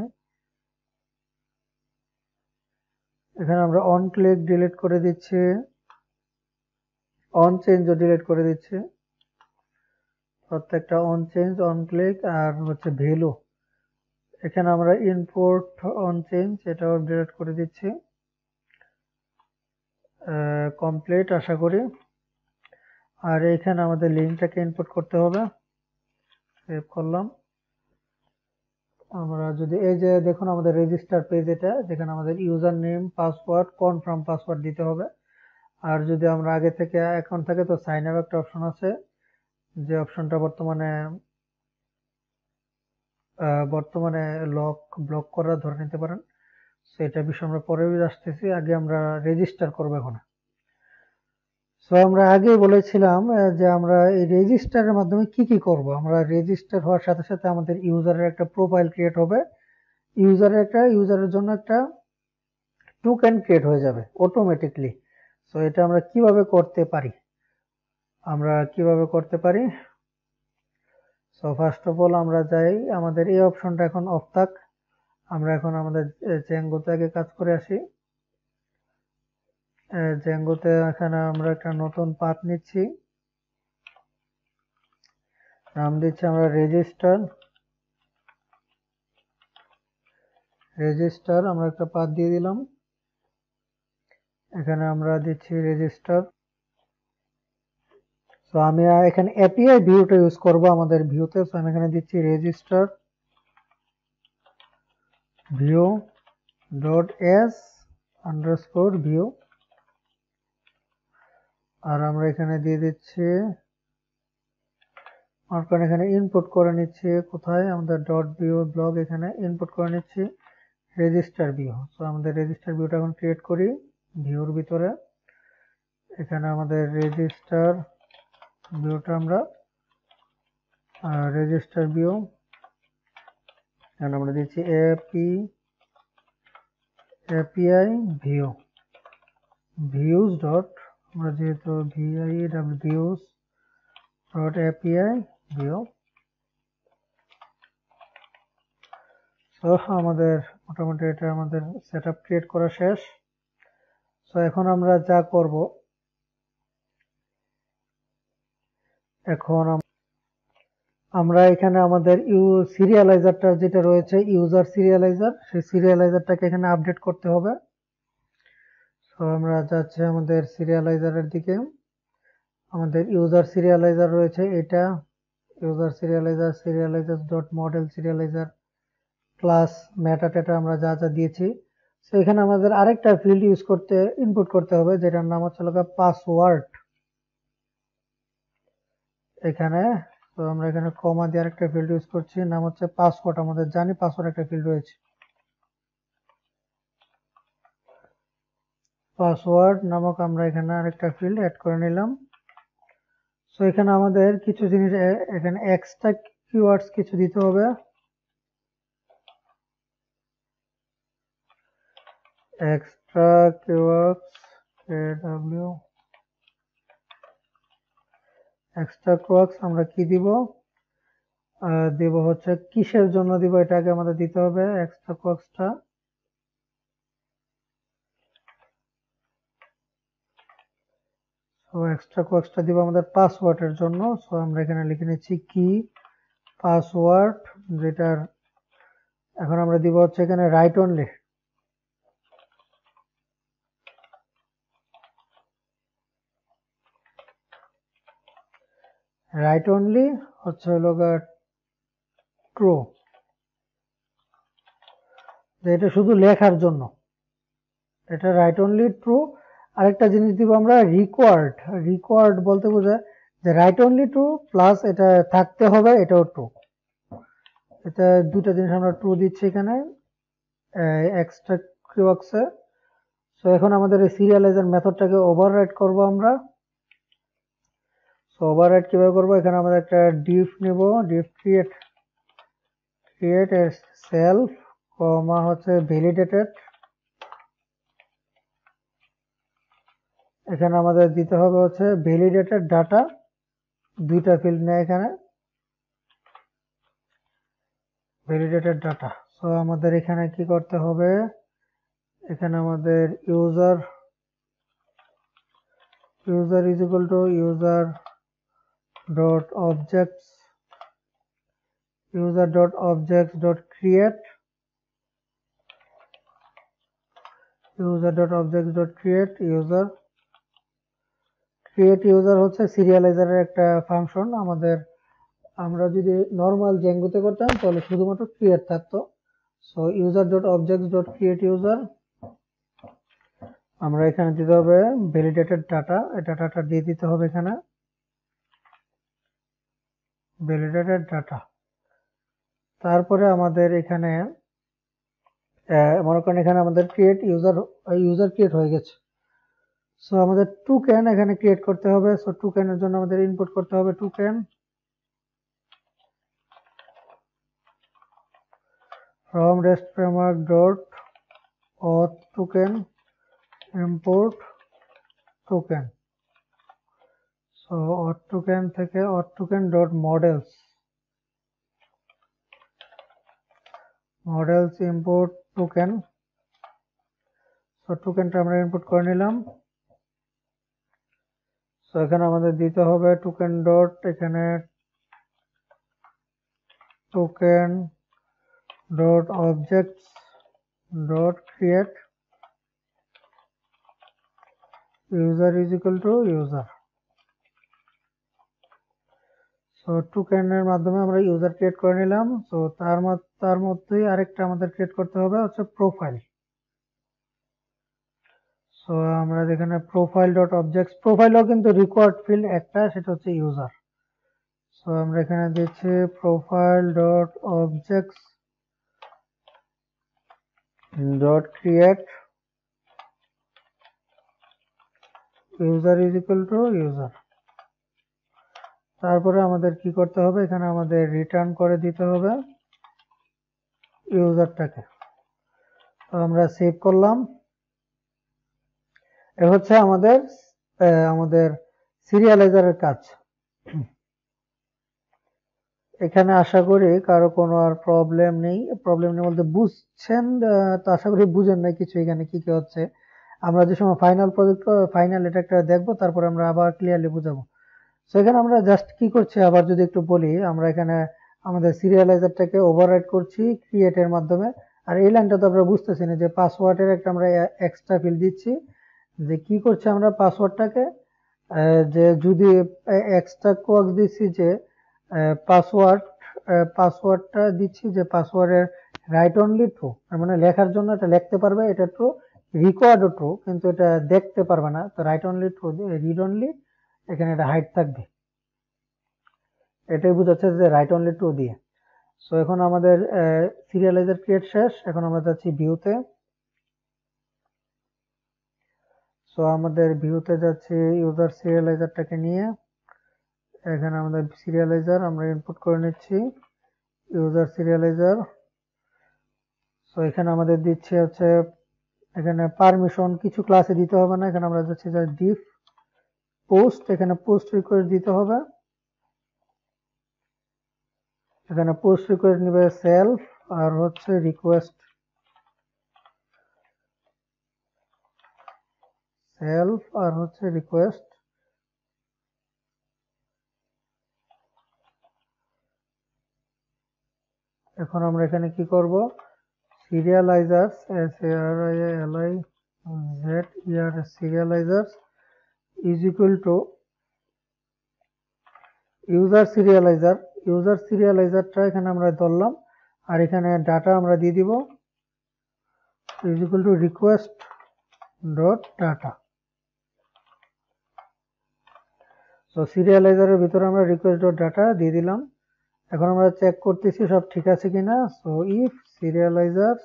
এখানে আমরা অন ক্লিক ডিলিট করে দিচ্ছি, অন চেঞ্জও ডিলিট করে দিচ্ছি, প্রত্যেকটা অন চেঞ্জ, অন ক্লিক আর হচ্ছে ভ্যালু, এখানে আমরা ইনপুট অন চেঞ্জ এটাও ডিলিট করে দিচ্ছি। কমপ্লিট আশা করি। আর এখানে আমাদের লিঙ্কটাকে ইনপুট করতে হবে, সেভ করলাম। আমরা যদি এই যে দেখুন আমাদের রেজিস্টার পেজ, এটা যেখানে আমাদের user name, password, confirm password দিতে হবে। আর যদি আমরা আগে থেকে অ্যাকাউন্ট থাকে তো সাইন আপ একটা অপশন আছে, যে অপশনটা বর্তমানে ব্লক করা ধরে নিতে পারেন। সেটা বিষয়ে আমরা পরে আসতেছি, আগে আমরা রেজিস্টার করবো এখন। সো আমরা আগেই বলেছিলাম যে আমরা এই রেজিস্টারের মাধ্যমে কি কি করব। আমরা রেজিস্টার হওয়ার সাথে সাথে আমাদের ইউজারের একটা প্রোফাইল ক্রিয়েট হবে, ইউজারের জন্য একটা টোকেন ক্রিয়েট হয়ে যাবে অটোমেটিকলি। সো এটা আমরা কিভাবে করতে পারি, সো ফার্স্ট অফ অল আমরা যাই, আমাদের এই অপশনটা এখন অফ থাক, আমরা এখন আমাদের জ্যাঙ্গোতে আগে কাজ করে আসি। জ্যাঙ্গোতে এখানে আমরা একটা নতুন পাথ নিচ্ছি, নাম দিচ্ছি আমরা রেজিস্টার, আমরা একটা পাথ দিয়ে দিলাম, এখানে আমরা দিচ্ছি রেজিস্টার। সো আমি এখানে এপিআই ভিউটা ইউজ করব আমাদের ভিউতে। সো আমি এখানে দিচ্ছি register view dot S underscore view, আর আমরা এখানে দিয়ে দিচ্ছি, এখানে ইনপুট করে নিচ্ছি, কোথায় আমাদের ডট ভিউ ব্লগ, এখানে ইনপুট করে নিচ্ছি রেজিস্টার ভিউ। সো আমাদের রেজিস্টার ভিউটা এখন ক্রিয়েট করি ভিউর ভিতরে, এখানে আমাদের রেজিস্টার ভিউটা আমরা রেজিস্টার ভিউ, এখানে আমরা দিচ্ছি এপিআই ভিউ। views ডট আমরা যেহেতু views ডট API view। তো আমাদের মোটামুটি এটা আমাদের সেটআপ ক্রিয়েট করা শেষ। তো এখন আমরা যা করব, এখন আমরা এখানে আমাদের সিরিয়ালাইজারটা যেটা রয়েছে ইউজার সিরিয়ালাইজার, সেই সিরিয়ালাইজারটাকে এখানে আপডেট করতে হবে। তো আমরা যাচ্ছি আমাদের সিরিয়ালাইজারের দিকে। আমাদের ইউজার সিরিয়ালাইজার রয়েছে এটা, user serializer dot model serializer class metadata আমরা যা যা দিয়েছি। তো এখানে আমাদের আরেকটা ফিল্ড ইনপুট করতে হবে, যেটার নাম হচ্ছে পাসওয়ার্ড। এখানে তো আমরা এখানে কমা দিয়ে আরেকটা ফিল্ড ইউজ করছি, নাম হচ্ছে পাসওয়ার্ড। আমাদের জানি পাসওয়ার্ড একটা ফিল্ড রয়েছে, পাসওয়ার্ড নামক আমরা এখানে আরেকটা ফিল্ড অ্যাড করে নিলাম। সো এখানে আমাদের কিছু জিনিস এখানে এক্সট্রা কিওয়ার্ডস কিছু দিতে হবে। Extra keywords KW extra keywords আমরা কি দিব, দেব হচ্ছে কিসের জন্য দিব এটা আগে আমাদের দিতে হবে। এক্সট্রা কিওয়ার্ডসটা সো এক্সট্রা কিওয়ার্ডসটা দিব আমাদের পাসওয়ার্ডের জন্য। সো আমরা এখানে লিখে নিচ্ছি কি পাসওয়ার্ড, যেটার এখন আমরা দিব হচ্ছে এখানে রাইট অনলি। রাইট অনলি হচ্ছে হলো ট্রু, এটা শুধু লেখার জন্য, এটা রাইট অনলি ট্রু। আরেকটা জিনিস দিব আমরা রিকোয়ার্ড। রিকোয়ার্ড বলতে বোঝায় যে রাইট অনলি ট্রু প্লাস এটা থাকতে হবে, এটাও ট্রু। এটা দুটো জিনিস আমরা ট্রু দিচ্ছি এখানে এক্সট্রা কিওয়ার্ডসে। সো এখন আমাদের এই সিরিয়ালাইজার মেথডটাকে ওভাররাইড করব আমরা। সো ওভাররাইড কিভাবে করব, এখানে আমরা একটা ডিফ নেব, ডিফ ক্রিয়েট এ সেলফ কমা হচ্ছে ভ্যালিডেটেড। এখানে আমাদের দিতে হবে হচ্ছে ভ্যালিডেটেড ডাটা, দুইটা ফিল্ড নেয় এখানে ভ্যালিডেটেড ডাটা। সো আমাদের এখানে কি করতে হবে, এখানে আমাদের user is equal to user dot objects dot create user হচ্ছে সিরিয়ালাইজারের একটা ফাংশন। আমরা যদি নর্মাল জেঙ্গোতে করতাম তাহলে শুধুমাত্র ক্রিয়েট থাকতো। So user dot objects dot create user, আমরা এখানে দিতে হবে ভ্যালিডেটেড ডাটা, এটা ডাটা দিয়ে দিতে হবে এখানে ভ্যালিডেটেড ডাটা। তারপরে আমাদের এখানে মনে করেন এখানে আমাদের ইউজার ক্রিয়েট হয়ে গেছে। সো আমাদের টোকেন এখানে ক্রিয়েট করতে হবে। সো টোকেনের জন্য আমাদের ইনপুট করতে হবে token from REST framework dot auth token import token। So auth token থেকে auth token dot models import token। So টোকেনটা আমরা ইনপুট করে নিলাম। সো এখানে আমাদের দিতে হবে টোকেন ডট এখানে token dot objects dot create user is equal to user. So টোকেনের মাধ্যমে আমরা ইউজার ক্রিয়েট করে নিলাম। সো তার মধ্যেই আরেকটা আমাদের ক্রিয়েট করতে হবে হচ্ছে প্রোফাইল। সো আমরা এখানে প্রোফাইল ডট অবজেক্টস, প্রোফাইলও কিন্তু রিকোয়ার্ড ফিল্ড একটা, সেটা হচ্ছে ইউজার। সো আমরা এখানে দিচ্ছি profile dot objects dot create user is equal to user. তারপরে আমাদের কি করতে হবে, এখানে আমাদের রিটার্ন করে দিতে হবে ইউজারটাকে। তো আমরা সেভ করলাম। এ হচ্ছে আমাদের সিরিয়ালাইজারের কাজ। এখানে আশা করি কারো কোনো আর প্রবলেম নেই বলতে বুঝছেন, তো আশা করি বুঝেন না কিছু এখানে কি কি হচ্ছে। আমরা যে সময় ফাইনাল এটা একটা দেখবো, তারপর আমরা আবার ক্লিয়ারলি বুঝাবো। তো এখানে আমরা জাস্ট কি করছি আবার যদি একটু বলি, আমরা এখানে আমাদের সিরিয়ালাইজারটাকে ওভাররাইড করছি ক্রিয়েটের মাধ্যমে। আর এই লাইনটা তো আমরা বুঝতেছি না যে পাসওয়ার্ডের একটা আমরা এক্সট্রা ফিল্ড দিচ্ছি, যে কি করছি আমরা পাসওয়ার্ডটাকে যে যদি এক্সট্রা কোয়াক্স দিচ্ছি যে পাসওয়ার্ডটা দিচ্ছি যে পাসওয়ার্ডের রাইট অনলি ট্রু, মানে লেখার জন্য এটা লিখতে পারবে, এটা ট্রু, রিকোয়ার্ডও ট্রু, কিন্তু এটা দেখতে পারবে না। তো রাইট অনলি ট্রু দিয়ে রিড অনলি এখানে এটা হাইড থাকবে, এটাই বোঝাচ্ছে যে রাইট অনলি ট্রু দিয়ে। সো এখন আমাদের সিরিয়ালাইজার ক্রিয়েট শেষ, এখন আমরা যাচ্ছি ভিউতে। সো আমাদের ভিউতে যাচ্ছি ইউজার সিরিয়ালাইজারটাকে নিয়ে, এখানে আমাদের সিরিয়ালাইজার আমরা ইনপুট করে নিচ্ছি ইউজার সিরিয়ালাইজার। সো এখানে আমাদের দিচ্ছে হচ্ছে এখানে পারমিশন কিছু ক্লাসে দিতে হবে না, এখানে আমরা যাচ্ছি যে ডিফ পোস্ট, এখানে পোস্ট রিকোয়েস্ট দিতে হবে, এখানে পোস্ট রিকোয়েস্ট নিবে সেলফ আর হচ্ছে রিকোয়েস্ট সেলফ আর হচ্ছে রিকোয়েস্ট। এখন আমরা এখানে কি করব, serializers serializers is equal to user সিরিয়ালাইজারটা এখানে আমরা ধরলাম, আর এখানে ডাটা আমরা দিয়ে দিব is equal to request dot data. So সিরিয়ালাইজারের ভিতরে আমরা রিকোয়েস্ট ডট ডাটা দিয়ে দিলাম। এখন আমরা চেক করতেছি সব ঠিক আছে কিনা। So if serializer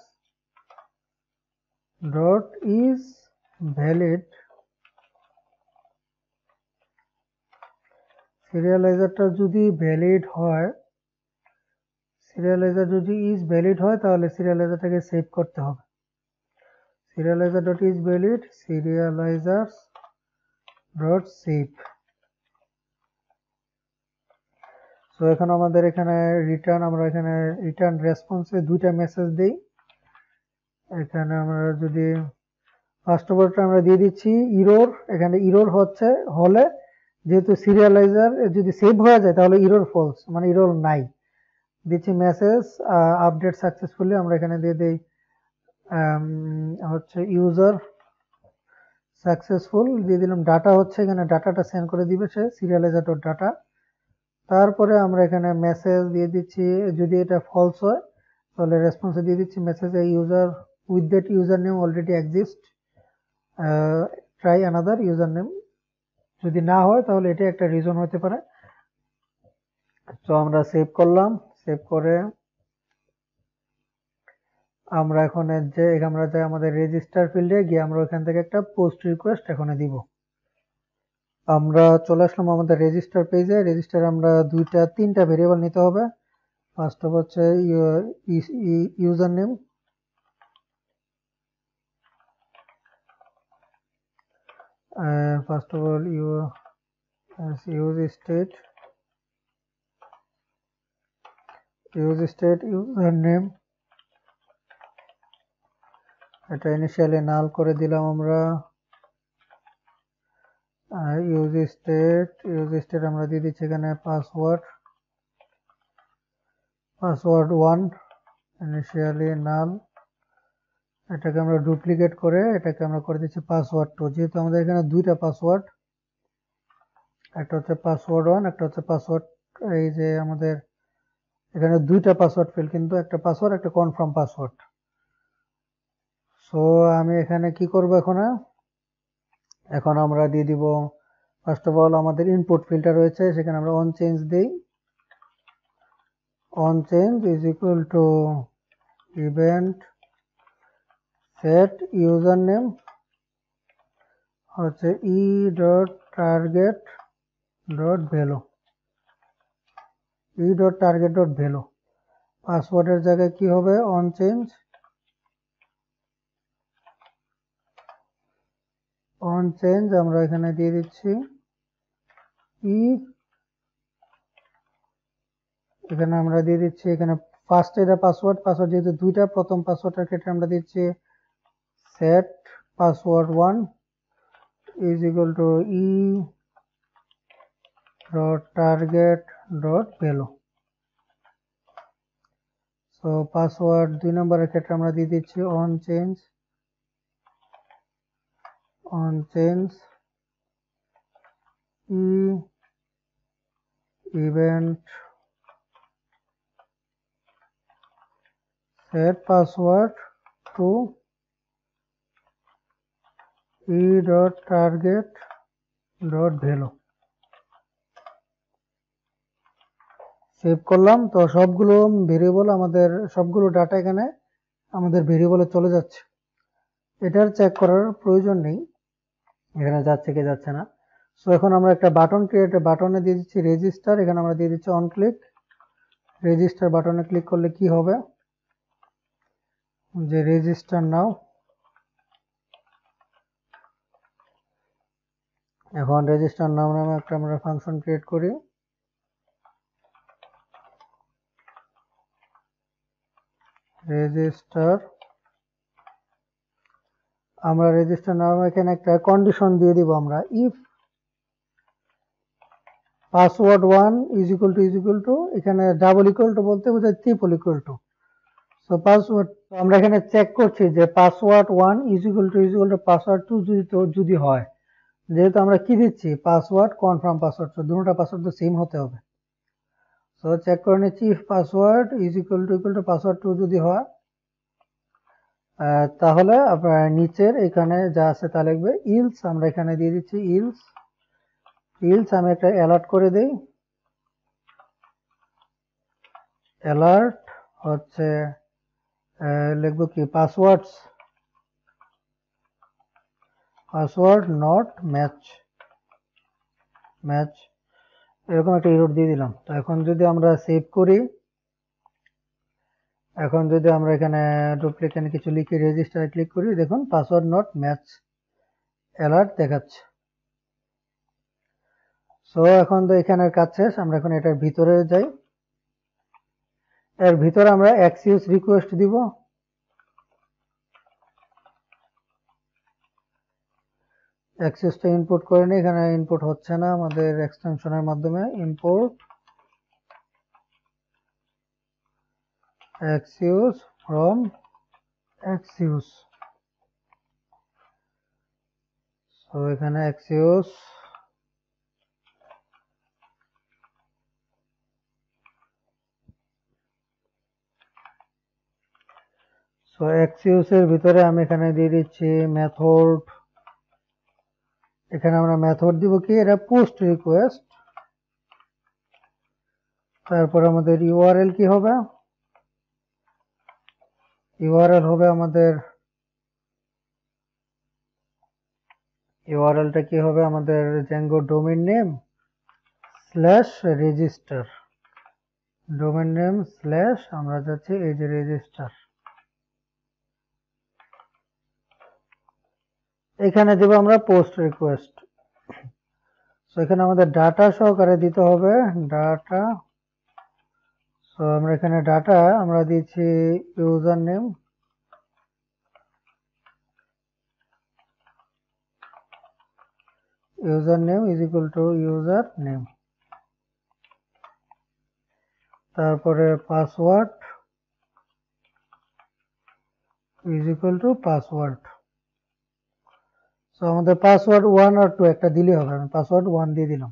dot is valid, সিরিয়ালাইজারটা যদি ভ্যালিড হয়, সিরিয়ালাইজার যদি ইজ ভ্যালিড হয় তাহলে সিরিয়ালাইজারটাকে সেভ করতে হবে। Serializer dot is valid, serializer dot save. So এখন আমাদের এখানে আমরা এখানে রিটার্ন রেসপন্সে দুইটা মেসেজ দেই। এখানে আমরা যদি ফার্স্ট অফ অলটা আমরা দিয়ে দিচ্ছি ইরর, এখানে ইরর হলে যেহেতু সিরিয়ালাইজার যদি সেভ হয়ে যায় তাহলে ইরর ফলস, মানে ইরর নাই। দিচ্ছি মেসেজ আপডেট সাকসেসফুলি, আমরা এখানে দিয়ে দিই হচ্ছে ইউজার সাকসেসফুল দিয়ে দিলাম। ডাটা হচ্ছে এখানে ডাটাটা সেন্ড করে দিবে সে সিরিয়ালাইজার ডট ডাটা। তারপরে আমরা এখানে মেসেজ দিয়ে দিচ্ছি, যদি এটা ফলস হয় তাহলে রেসপন্সে দিয়ে দিচ্ছি মেসেজে user with that user name already exist, try another user name. যদি না হয় তাহলে এটা একটা রিজন হতে পারে। তো আমরা সেভ করলাম, সেভ করে আমরা এখন আমরা যাই আমাদের রেজিস্টার ফিল্ডে গিয়ে আমরা ওখান থেকে একটা পোস্ট রিকোয়েস্ট এখানে দিব। আমরা চলে আসলাম আমাদের রেজিস্টার পেজে। রেজিস্টার আমরা তিনটা ভেরিয়েবল নিতে হবে। ফার্স্ট অফ হচ্ছে user name, first of all use state user name, এটা ইনিশিয়ালি নাল করে দিলাম আমরা। ইউজ স্টেট আমরা দিয়ে দিচ্ছি এখানে পাসওয়ার্ড 1 ইনিশিয়ালি নাল, এটাকে আমরা ডুপ্লিকেট করে এটাকে আমরা করে দিচ্ছি পাসওয়ার্ড 2। যেহেতু আমাদের এখানে দুইটা পাসওয়ার্ড, একটা হচ্ছে পাসওয়ার্ড 1, একটা হচ্ছে পাসওয়ার্ড, এই যে আমাদের এখানে দুইটা পাসওয়ার্ড ফিল্ড, কিন্তু একটা পাসওয়ার্ড একটা কনফার্ম পাসওয়ার্ড। সো আমি এখানে কি করব, এখন আমরা দিয়ে দিব ফার্স্ট অফ অল আমাদের ইনপুট ফিল্টার রয়েছে, সেখানে আমরা অন চেঞ্জ দেই। On change is equal to event set user name হচ্ছে e dot target dot value, e dot target dot value. পাসওয়ার্ডের জায়গায় কি হবে, অন চেঞ্জ অন চেঞ্জ আমরা এখানে দিয়ে দিচ্ছি এখানে আমরা দিয়ে দিচ্ছি এখানে ফার্স্ট এটা পাসওয়ার্ড যেহেতু দুইটা, প্রথম পাসওয়ার্ডের ক্ষেত্রে আমরা দিচ্ছি set password 1 is equal to e.target.value। So password 2 নম্বরের ক্ষেত্রে আমরা দিয়ে দিচ্ছি on change event set password to e.target.value। Save করলাম। তো সবগুলো ভেরিয়েবল আমাদের সবগুলো ডাটা এখানে আমাদের ভেরিয়েবলে চলে যাচ্ছে। এটার চেক করার প্রয়োজন নেই এখানে যাচ্ছে কি যাচ্ছে না। সো এখন আমরা একটা বাটন বাটনে দিয়ে দিচ্ছি রেজিস্টার। এখানে আমরা দিয়ে দিচ্ছি অন ক্লিক। রেজিস্টার বাটনে ক্লিক করলে কি হবে যে রেজিস্টার নাও। এখন রেজিস্টার নাও নামে একটা আমরা ফাংশন ক্রিয়েট করি। রেজিস্টার আমরা রেজিস্টার নাও এখানে একটা কন্ডিশন দিয়ে দিব আমরা if password 1 is equal to এখানে ডাবল ইকুয়াল টু বলতে বোঝায় triple equal to. So password আমরা এখানে চেক করছি যে password 1 is equal to password 2 যদি হয়, যেহেতু আমরা কি দিচ্ছি পাসওয়ার্ড কনফার্ম পাসওয়ার্ড, তো দুটোটা পাসওয়ার্ড তো সেম হতে হবে। সো চেক করে নিচ্ছি if password is equal to password 2 যদি হয় তাহলে আপনার নিচের এখানে যা আছে তা লিখবে ইলস। আমরা এখানে দিয়ে দিচ্ছি ইলস আমি একটা অ্যালার্ট করে দেই। অ্যালার্ট হচ্ছে লিখবো কি পাসওয়ার্ড নট ম্যাচ এরকম একটা এরর দিয়ে দিলাম। তো এখন যদি আমরা সেভ করি, এখন যদি আমরা এখানে ডুপ্লিকেট কিছু লিখে রেজিস্টারে ক্লিক করি, দেখুন পাসওয়ার্ড নট ম্যাচ অ্যালার্ট দেখাচ্ছে। সো এখন তো এখানের কাজ শেষ। আমরা এখন এটার ভিতরে যাই। এর ভিতরে আমরা এক্সিউজ রিকোয়েস্ট দিব। এক্সিউজটা ইনপুট করে নিই। এখানে ইনপুট হচ্ছে না আমাদের এক্সটেনশনের মাধ্যমে। Import axios from axios. So এখানে এক্সিউজ সো এক্সিউজের ভিতরে আমি এখানে দিয়ে দিচ্ছি মেথড। এখানে আমরা মেথড দিব কি এটা পোস্ট রিকোয়েস্ট। তারপর আমাদের ইউআরএল কি হবে, ইউআরএল হবে আমাদের ইউআরএলটা কি হবে আমাদের Zango domain name slash register. Domain name slash আমরা যাচ্ছি এই যে রেজিস্টার। এখানে দেব আমরা পোস্ট রিকোয়েস্ট। সো এখানে আমাদের ডাটা সহকারে দিতে হবে ডাটা। সো আমরা এখানে ডাটা আমরা দিচ্ছি user name is equal to user name. তারপরে password is equal to password. So আমাদের পাসওয়ার্ড 1 আর 2 একটা দিলে হবে। আমি পাসওয়ার্ড 1 দিয়ে দিলাম।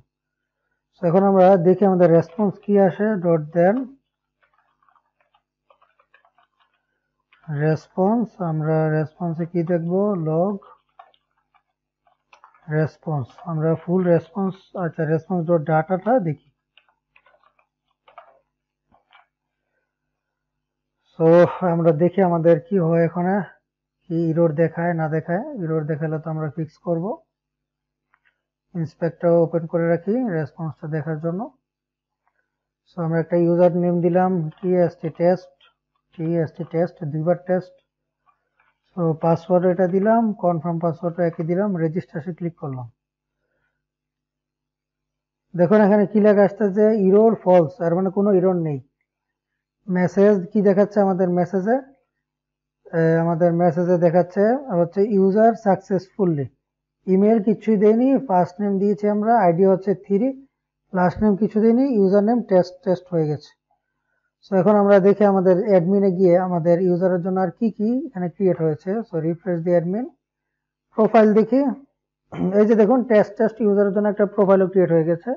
সো এখন আমরা দেখি আমাদের রেসপন্স কি আসে। ডট দেন রেসপন্স। আমরা রেসপন্সে কি দেখবো লগ রেসপন্স। আমরা ফুল রেসপন্স আচ্ছা রেসপন্স ডট ডাটাটা দেখি। সো আমরা দেখি আমাদের কি হয় এখানে, কি এরর দেখায় না দেখায়। এরর দেখালে তো আমরা ফিক্স করব। ইন্সপেক্টর ওপেন করে রাখি রেসপন্সটা দেখার জন্য। সো আমরা একটা ইউজার নেম দিলাম টিএসটি টেস্ট দুইবার টেস্ট। সো পাসওয়ার্ড এটা দিলাম, কনফার্ম পাসওয়ার্ডটা একই দিলাম, রেজিস্ট্রেশনে ক্লিক করলাম। দেখুন এখানে কি লেখা আসছে, ইরর ফলস, আর মানে কোনো ইরর নেই। মেসেজ কি দেখাচ্ছে আমাদের মেসেজে? দেখাচ্ছে হচ্ছে ইউজার সাকসেসফুলি। ইমেল কিছুই দেয়নি, ফার্স্ট নেম দিয়েছি আমরা, আইডি হচ্ছে 3, লাস্ট নেম কিছু দেয়নি, ইউজার নেম টেস্ট হয়ে গেছে। সো এখন আমরা দেখি আমাদের অ্যাডমিনে গিয়ে আমাদের ইউজারের জন্য আর কি কি এখানে ক্রিয়েট হয়েছে। সো রিফ্রেশ দি অ্যাডমিন, প্রোফাইল দেখি, এই যে দেখুন টেস্ট ইউজারের জন্য একটা প্রোফাইলও ক্রিয়েট হয়ে গেছে।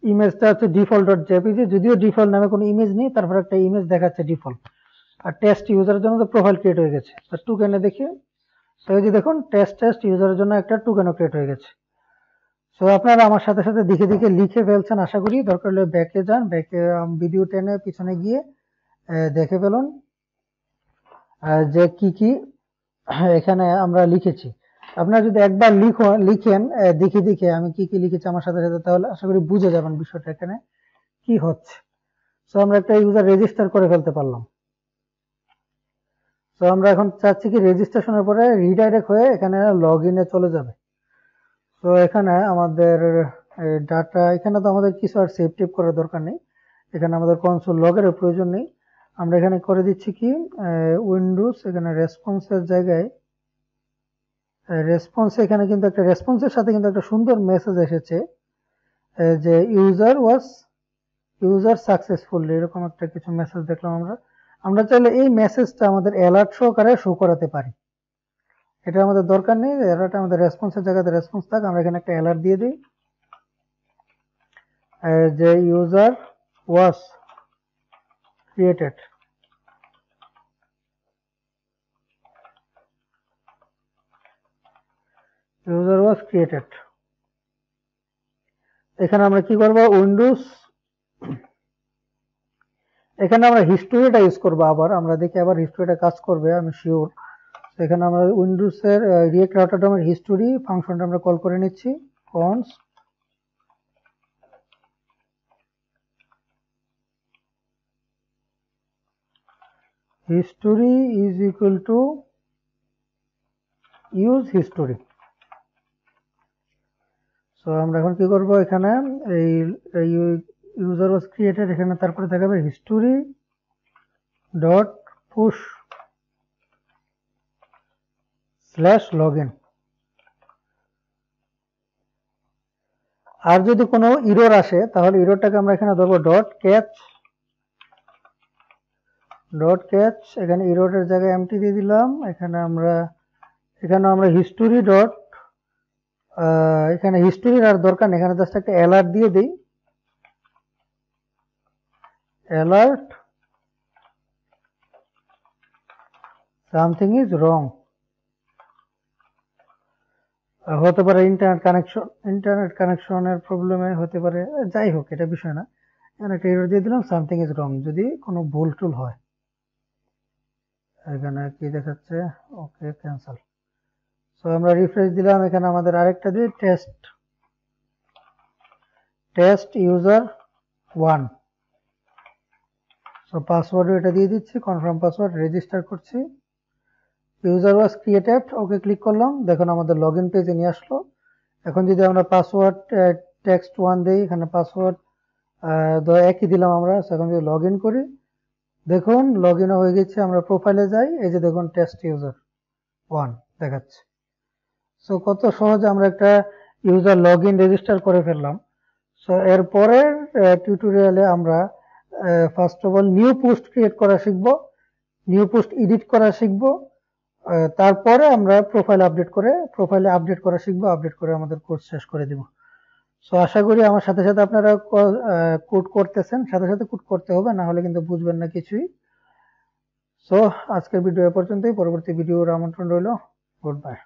ইমেজটা হচ্ছে default.jpg, যদিও ডিফল্ট নামে কোনো ইমেজ নেই, তারপর একটা ইমেজ দেখাচ্ছে ডিফল্ট। আর টেস্ট ইউজারের জন্য তো প্রোফাইল ক্রিয়েট হয়ে গেছে। তো টুকেনে দেখি, তো এই যে দেখুন টেস্ট ইউজারের জন্য একটা টুকেনও ক্রিয়েট হয়ে গেছে। সো আপনারা আমার সাথে সাথে দেখে লিখে ফেলছেন আশা করি। দরকার হলে ব্যাকে যান, ব্যাকে ভিডিও টেনে পিছনে গিয়ে দেখে ফেলুন যে কি কি এখানে আমরা লিখেছি। আপনারা যদি একবার লিখেন দেখে আমি কি কি লিখেছি আমার সাথে সাথে, তাহলে আশা করি বুঝে যাবেন বিষয়টা এখানে কি হচ্ছে। সো আমরা একটা ইউজার রেজিস্টার করে ফেলতে পারলাম। তো আমরা এখন চাচ্ছি কি রেজিস্ট্রেশনের পরে রিডাইরেক্ট হয়ে এখানে লগ ইনে চলে যাবে। তো এখানে আমাদের ডাটা, এখানে তো আমাদের কিছু আর সেভ টেপ করার দরকার নেই, এখানে আমাদের কনসোল লগের প্রয়োজন নেই। আমরা এখানে করে দিচ্ছি কি উইন্ডোজ, এখানে রেসপন্সের জায়গায় রেসপন্স, এখানে কিন্তু একটা রেসপন্সের সাথে কিন্তু একটা সুন্দর মেসেজ এসেছে যে ইউজার সাকসেসফুল, এরকম একটা কিছু মেসেজ দেখলাম আমরা। আমরা চাইলে এই মেসেজটা আমাদের অ্যালার্ট সহকারে শো করাতে পারি, এটা আমাদের দরকার নেই। অ্যালার্ট আমাদের রেসপন্সের জায়গাতে রেসপন্স থাক, আমরা এখানে একটা অ্যালার্ট দিয়ে দিই যে user was created. User was created. এখানে আমরা কি করব, উইন্ডোজ, এখানে আমরা হিস্টোরিটা ইউজ করবো। আবার আমরা দেখি আবার হিস্টোরিটা কাজ করবে, আমি শিওর। এখানে আমরা উইন্ডোজের রিয়েক্ট রাউটার হিস্টোরি ফাংশনটা আমরা কল করে নিচ্ছি, cons history is equal to use history। So আমরা এখন কি করব, এখানে এই ইউজার ওয়াজ ক্রিয়েটেড, এখানে তারপরে দেখাবে history dot push slash login. আর যদি কোনো ইরর আসে তাহলে ইররটাকে আমরা এখানে ধরবো ডট ক্যাচ, এখানে ইররের জায়গায় এমটি দিয়ে দিলাম। এখানে আমরা হিস্টোরি ডট, এখানে হিস্টোরির আর দরকার নেই, এখানে জাস্ট একটা অ্যালার্ট দিয়ে দিই, অ্যালার্ট সামথিং ইজ রং। হতে পারে ইন্টারনেট কানেকশনের প্রবলেমে হতে পারে, যাই হোক এটা বিষয় না। এখানে একটা এরর দিয়ে দিলাম সামথিং ইজ রং, যদি কোনো ভুল টুল হয়। এখানে কি দেখাচ্ছে, ওকে ক্যান্সেল। সো আমরা রিফ্রেশ দিলাম, এখানে আমাদের আরেকটা দিয়ে টেস্ট ইউজার 1। সো পাসওয়ার্ড এটা দিয়ে দিচ্ছি, কনফার্ম পাসওয়ার্ড, রেজিস্টার করছি। User was created, okay click করলাম, দেখুন আমাদের লগ ইন পেজে নিয়ে আসলো। এখন যদি আমরা পাসওয়ার্ড টেক্সট 1 দিই, এখানে পাসওয়ার্ড একই দিলাম আমরা। এখন যদি লগ ইন করি, দেখুন লগ ইন হয়ে গেছে। আমরা প্রোফাইলে যাই, এই যে দেখুন টেস্ট ইউজার 1 দেখাচ্ছে। সো কত সহজে আমরা একটা ইউজার লগ ইন রেজিস্টার করে ফেললাম। সো এরপরের টিউটোরিয়ালে আমরা first of all new post create করা শিখবো, নিউ পোস্ট এডিট করা শিখবো, তারপরে আমরা প্রোফাইলে আপডেট করা শিখবো, আপডেট করে আমাদের কোর্স শেষ করে দিব। সো আশা করি আমার সাথে সাথে আপনারা কোড করতেছেন, সাথে সাথে কোড করতে হবে, না হলে কিন্তু বুঝবেন না কিছুই। সো আজকের ভিডিও এ পর্যন্তই, পরবর্তী ভিডিওর আমন্ত্রণ রইল। Good bye.